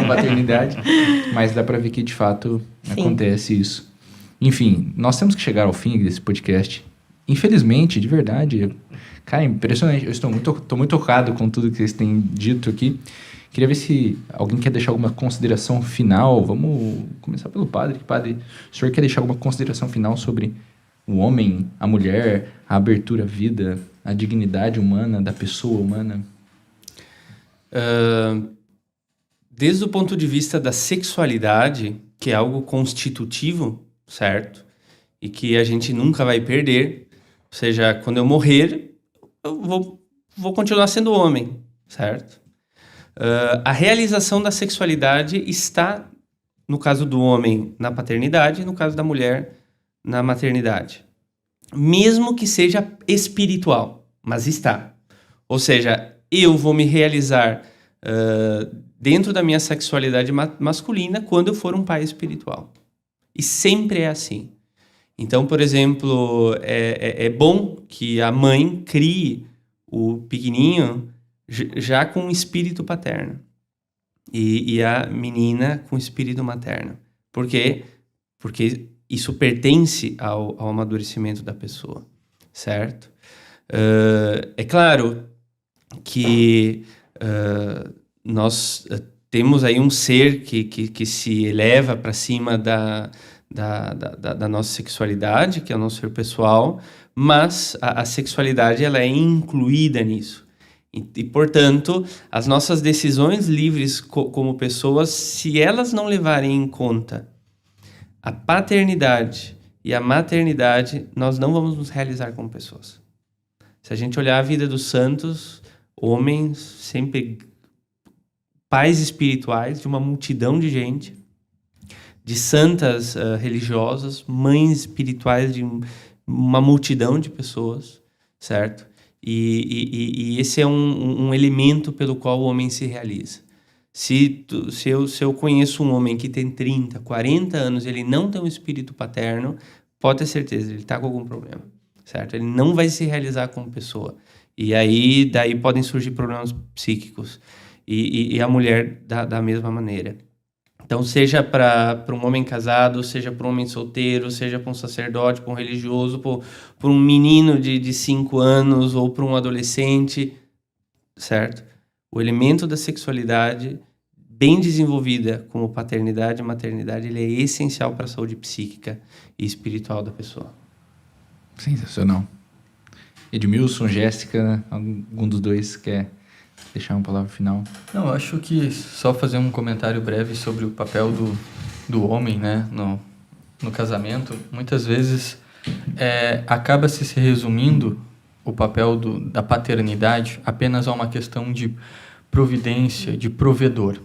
paternidade, mas dá pra ver que de fato acontece isso. Enfim, nós temos que chegar ao fim desse podcast. Infelizmente, de verdade, cara, é impressionante. Eu estou muito tocado com tudo que vocês têm dito aqui. Queria ver se alguém quer deixar alguma consideração final. Vamos começar pelo padre. Padre, o senhor quer deixar alguma consideração final sobre o homem, a mulher, a abertura à vida, a dignidade humana, da pessoa humana? Desde o ponto de vista da sexualidade, que é algo constitutivo, certo? E que a gente nunca vai perder. Ou seja, quando eu morrer, eu vou continuar sendo homem, certo? A realização da sexualidade está, no caso do homem, na paternidade, e no caso da mulher, na maternidade. Mesmo que seja espiritual, mas está. Ou seja, eu vou me realizar dentro da minha sexualidade masculina quando eu for um pai espiritual. E sempre é assim. Então, por exemplo, é bom que a mãe crie o pequenininho já com o espírito paterno e a menina com o espírito materno. Por quê? Porque isso pertence ao amadurecimento da pessoa, certo? É claro que nós temos aí um ser que se eleva para cima da nossa sexualidade, que é o nosso ser pessoal, mas a sexualidade ela é incluída nisso. E, portanto, as nossas decisões livres como pessoas, se elas não levarem em conta a paternidade e a maternidade, nós não vamos nos realizar como pessoas. Se a gente olhar a vida dos santos, homens, sempre pais espirituais de uma multidão de gente, de santas religiosas, mães espirituais de uma multidão de pessoas, certo? E esse é um elemento pelo qual o homem se realiza. Se eu conheço um homem que tem 30, 40 anos, ele não tem um espírito paterno, pode ter certeza, ele está com algum problema, certo? Ele não vai se realizar como pessoa. E aí, daí podem surgir problemas psíquicos. E a mulher da mesma maneira. Então, seja para um homem casado, seja para um homem solteiro, seja para um sacerdote, para um religioso, para um menino de 5 anos ou para um adolescente, certo? O elemento da sexualidade, bem desenvolvida como paternidade e maternidade, ele é essencial para a saúde psíquica e espiritual da pessoa. Sensacional. Edmilson, Jéssica, algum dos dois quer deixar uma palavra final? Não, eu acho que só fazer um comentário breve sobre o papel do homem, né, no casamento. Muitas vezes acaba se resumindo o papel da paternidade apenas a uma questão de providência, de provedor.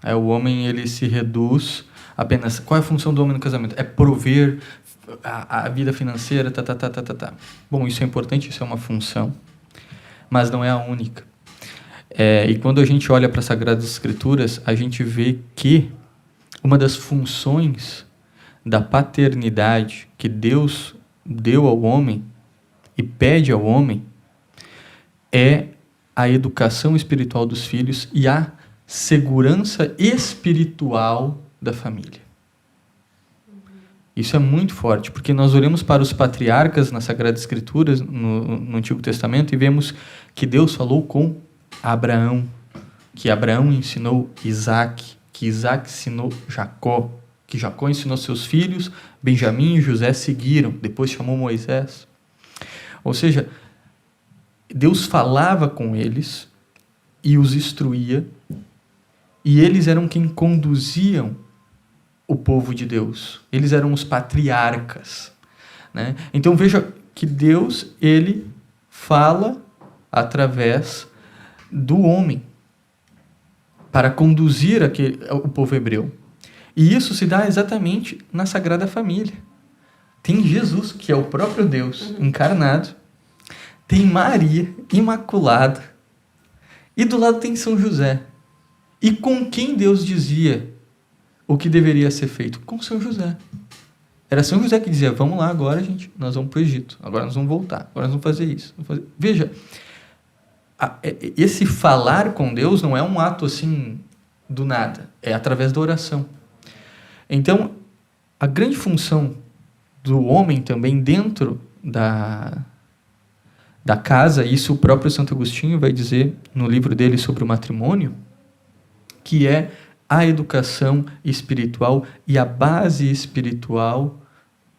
O homem, ele se reduz apenas... Qual é a função do homem no casamento? É prover a vida financeira, Bom, isso é importante, isso é uma função, mas não é a única. E quando a gente olha para as Sagradas Escrituras, a gente vê que uma das funções da paternidade que Deus deu ao homem e pede ao homem é a educação espiritual dos filhos e a segurança espiritual da família. Isso é muito forte, porque nós olhamos para os patriarcas nas Sagradas Escrituras, no Antigo Testamento, e vemos que Deus falou com Abraão, que Abraão ensinou Isaac, que Isaac ensinou Jacó, que Jacó ensinou seus filhos, Benjamim e José seguiram, depois chamou Moisés. Ou seja, Deus falava com eles e os instruía, e eles eram quem conduziam o povo de Deus. Eles eram os patriarcas, né? Então veja que Deus, ele fala através do homem para conduzir o povo hebreu. E isso se dá exatamente na Sagrada Família. Tem Jesus, que é o próprio Deus encarnado, tem Maria Imaculada, e do lado tem São José. E com quem Deus dizia o que deveria ser feito? Com São José. Era São José que dizia, vamos lá agora, gente, nós vamos para o Egito, agora nós vamos voltar, agora nós vamos fazer isso. Veja, esse falar com Deus não é um ato assim do nada, é através da oração. Então, a grande função do homem também dentro da casa, isso o próprio Santo Agostinho vai dizer no livro dele sobre o matrimônio, que é a educação espiritual e a base espiritual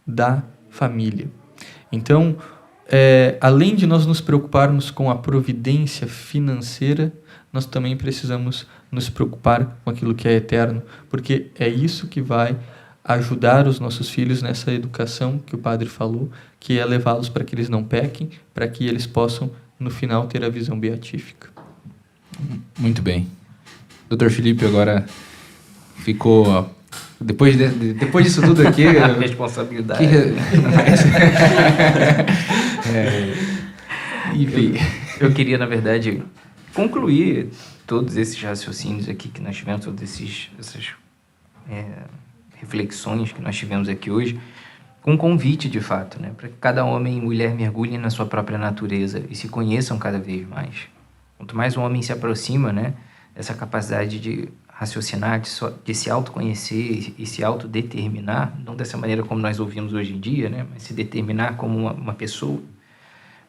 da família. Então, além de nós nos preocuparmos com a providência financeira, nós também precisamos nos preocupar com aquilo que é eterno, porque é isso que vai ajudar os nossos filhos nessa educação que o padre falou, que é levá-los para que eles não pequem, para que eles possam, no final, ter a visão beatífica. Muito bem. Dr. Felipe agora ficou... Depois disso tudo aqui... A responsabilidade. Enfim. Eu queria, na verdade, concluir todos esses raciocínios aqui que nós tivemos, todas essas reflexões que nós tivemos aqui hoje, com um convite, de fato, né, para que cada homem e mulher mergulhem na sua própria natureza e se conheçam cada vez mais. Quanto mais um homem se aproxima, né, dessa capacidade de raciocinar, de se autoconhecer e se autodeterminar, não dessa maneira como nós ouvimos hoje em dia, né, mas se determinar como uma pessoa.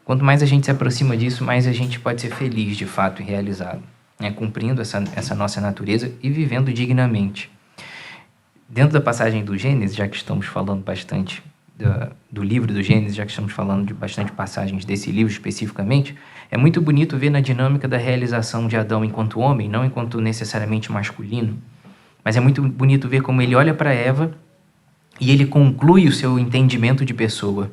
Quanto mais a gente se aproxima disso, mais a gente pode ser feliz, de fato, e realizado, né, cumprindo essa nossa natureza e vivendo dignamente. Dentro da passagem do Gênesis, já que estamos falando bastante do livro do Gênesis, já que estamos falando de bastante passagens desse livro especificamente, é muito bonito ver na dinâmica da realização de Adão enquanto homem, não enquanto necessariamente masculino, mas é muito bonito ver como ele olha para Eva e ele conclui o seu entendimento de pessoa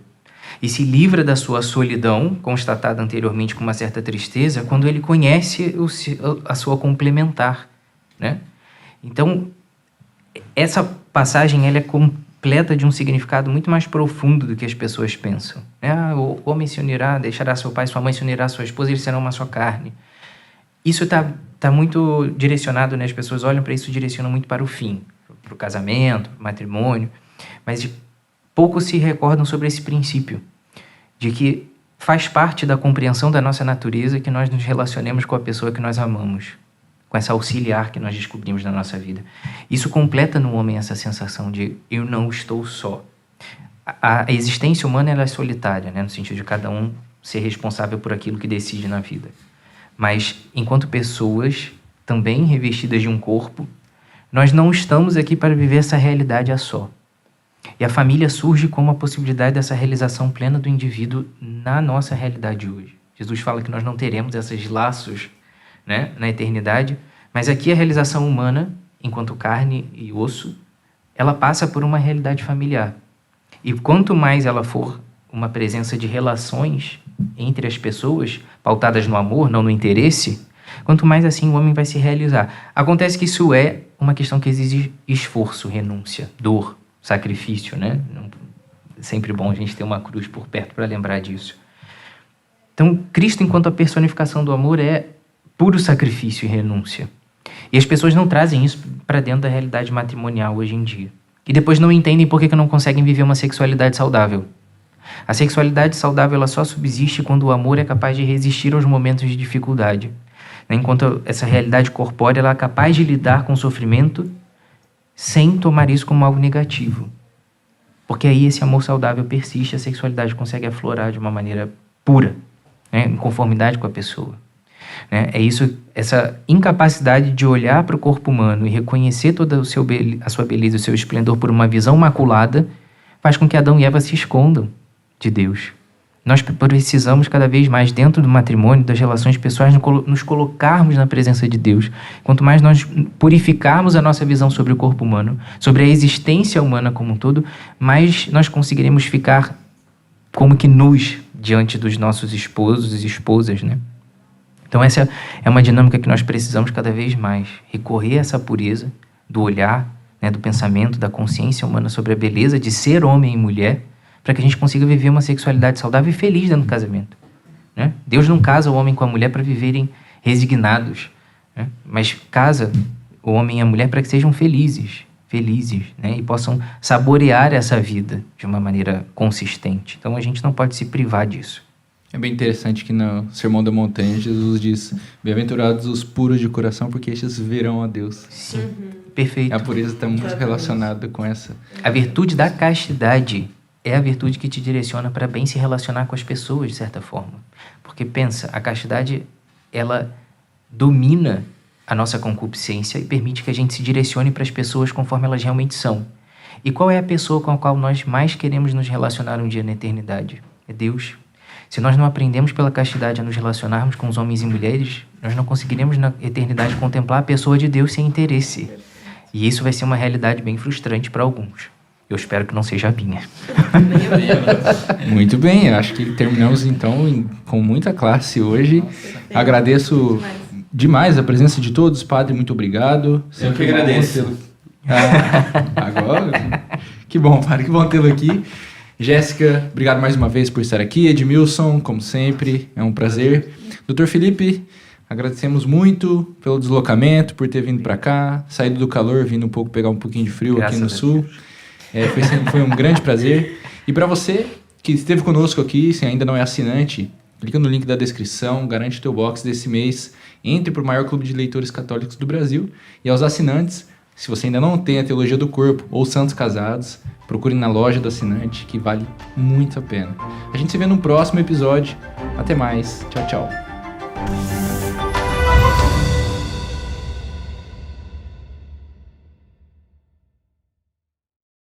e se livra da sua solidão, constatada anteriormente com uma certa tristeza, quando ele conhece a sua complementar, né? Então, essa passagem ela é completa de um significado muito mais profundo do que as pessoas pensam. O homem se unirá, deixará seu pai e sua mãe, se unirá a sua esposa, eles serão uma só carne. Isso tá muito direcionado, né? As pessoas olham para isso e direcionam muito para o fim, para o casamento, para o matrimônio, mas pouco se recordam sobre esse princípio, de que faz parte da compreensão da nossa natureza que nós nos relacionemos com a pessoa que nós amamos, com essa auxiliar que nós descobrimos na nossa vida. Isso completa no homem essa sensação de eu não estou só. A existência humana ela é solitária, né? No sentido de cada um ser responsável por aquilo que decide na vida. Mas, enquanto pessoas, também revestidas de um corpo, nós não estamos aqui para viver essa realidade a só. E a família surge como a possibilidade dessa realização plena do indivíduo na nossa realidade hoje. Jesus fala que nós não teremos esses laços, né, na eternidade, mas aqui a realização humana, enquanto carne e osso, ela passa por uma realidade familiar. E quanto mais ela for uma presença de relações entre as pessoas, pautadas no amor, não no interesse, quanto mais assim o homem vai se realizar. Acontece que isso é uma questão que exige esforço, renúncia, dor, sacrifício, né? É sempre bom a gente ter uma cruz por perto para lembrar disso. Então, Cristo, enquanto a personificação do amor, é puro sacrifício e renúncia. E as pessoas não trazem isso para dentro da realidade matrimonial hoje em dia. E depois não entendem por que não conseguem viver uma sexualidade saudável. A sexualidade saudável ela só subsiste quando o amor é capaz de resistir aos momentos de dificuldade. Enquanto essa realidade corpórea ela é capaz de lidar com o sofrimento sem tomar isso como algo negativo. Porque aí esse amor saudável persiste, a sexualidade consegue aflorar de uma maneira pura, né, em conformidade com a pessoa. Né? É isso, essa incapacidade de olhar para o corpo humano e reconhecer toda a sua beleza, o seu esplendor por uma visão maculada, faz com que Adão e Eva se escondam de Deus. Nós precisamos cada vez mais, dentro do matrimônio, das relações pessoais, nos colocarmos na presença de Deus. Quanto mais nós purificarmos a nossa visão sobre o corpo humano, sobre a existência humana como um todo, mais nós conseguiremos ficar como que nus diante dos nossos esposos e esposas, né? Então essa é uma dinâmica que nós precisamos cada vez mais. Recorrer a essa pureza do olhar, né, do pensamento, da consciência humana sobre a beleza de ser homem e mulher, para que a gente consiga viver uma sexualidade saudável e feliz dentro do casamento. Né? Deus não casa o homem com a mulher para viverem resignados, né? Mas casa o homem e a mulher para que sejam felizes, né? E possam saborear essa vida de uma maneira consistente. Então a gente não pode se privar disso. É bem interessante que no Sermão da Montanha Jesus diz: bem-aventurados os puros de coração, porque estes verão a Deus. Sim, perfeito. A pureza está muito relacionada com essa. A virtude da castidade é a virtude que te direciona para bem se relacionar com as pessoas, de certa forma. Porque pensa, a castidade, ela domina a nossa concupiscência e permite que a gente se direcione para as pessoas conforme elas realmente são. E qual é a pessoa com a qual nós mais queremos nos relacionar um dia na eternidade? É Deus. Se nós não aprendemos pela castidade a nos relacionarmos com os homens e mulheres, nós não conseguiremos na eternidade contemplar a pessoa de Deus sem interesse. E isso vai ser uma realidade bem frustrante para alguns. Eu espero que não seja a minha. Muito bem, acho que terminamos então com muita classe hoje. Agradeço demais a presença de todos. Padre, muito obrigado. Eu que agradeço. Agora? Que bom, Padre, que bom tê-lo aqui. Jéssica, obrigado mais uma vez por estar aqui. Edmilson, como sempre, é um prazer. Dr. Felipe, agradecemos muito pelo deslocamento, por ter vindo para cá, saído do calor, vindo pegar um pouquinho de frio aqui no sul. Foi um grande prazer. E para você que esteve conosco aqui, se ainda não é assinante, clica no link da descrição, garante o teu box desse mês, entre para o maior clube de leitores católicos do Brasil. E aos assinantes, se você ainda não tem a Teologia do Corpo ou Santos Casados, procure na loja do assinante, que vale muito a pena. A gente se vê no próximo episódio. Até mais. Tchau, tchau.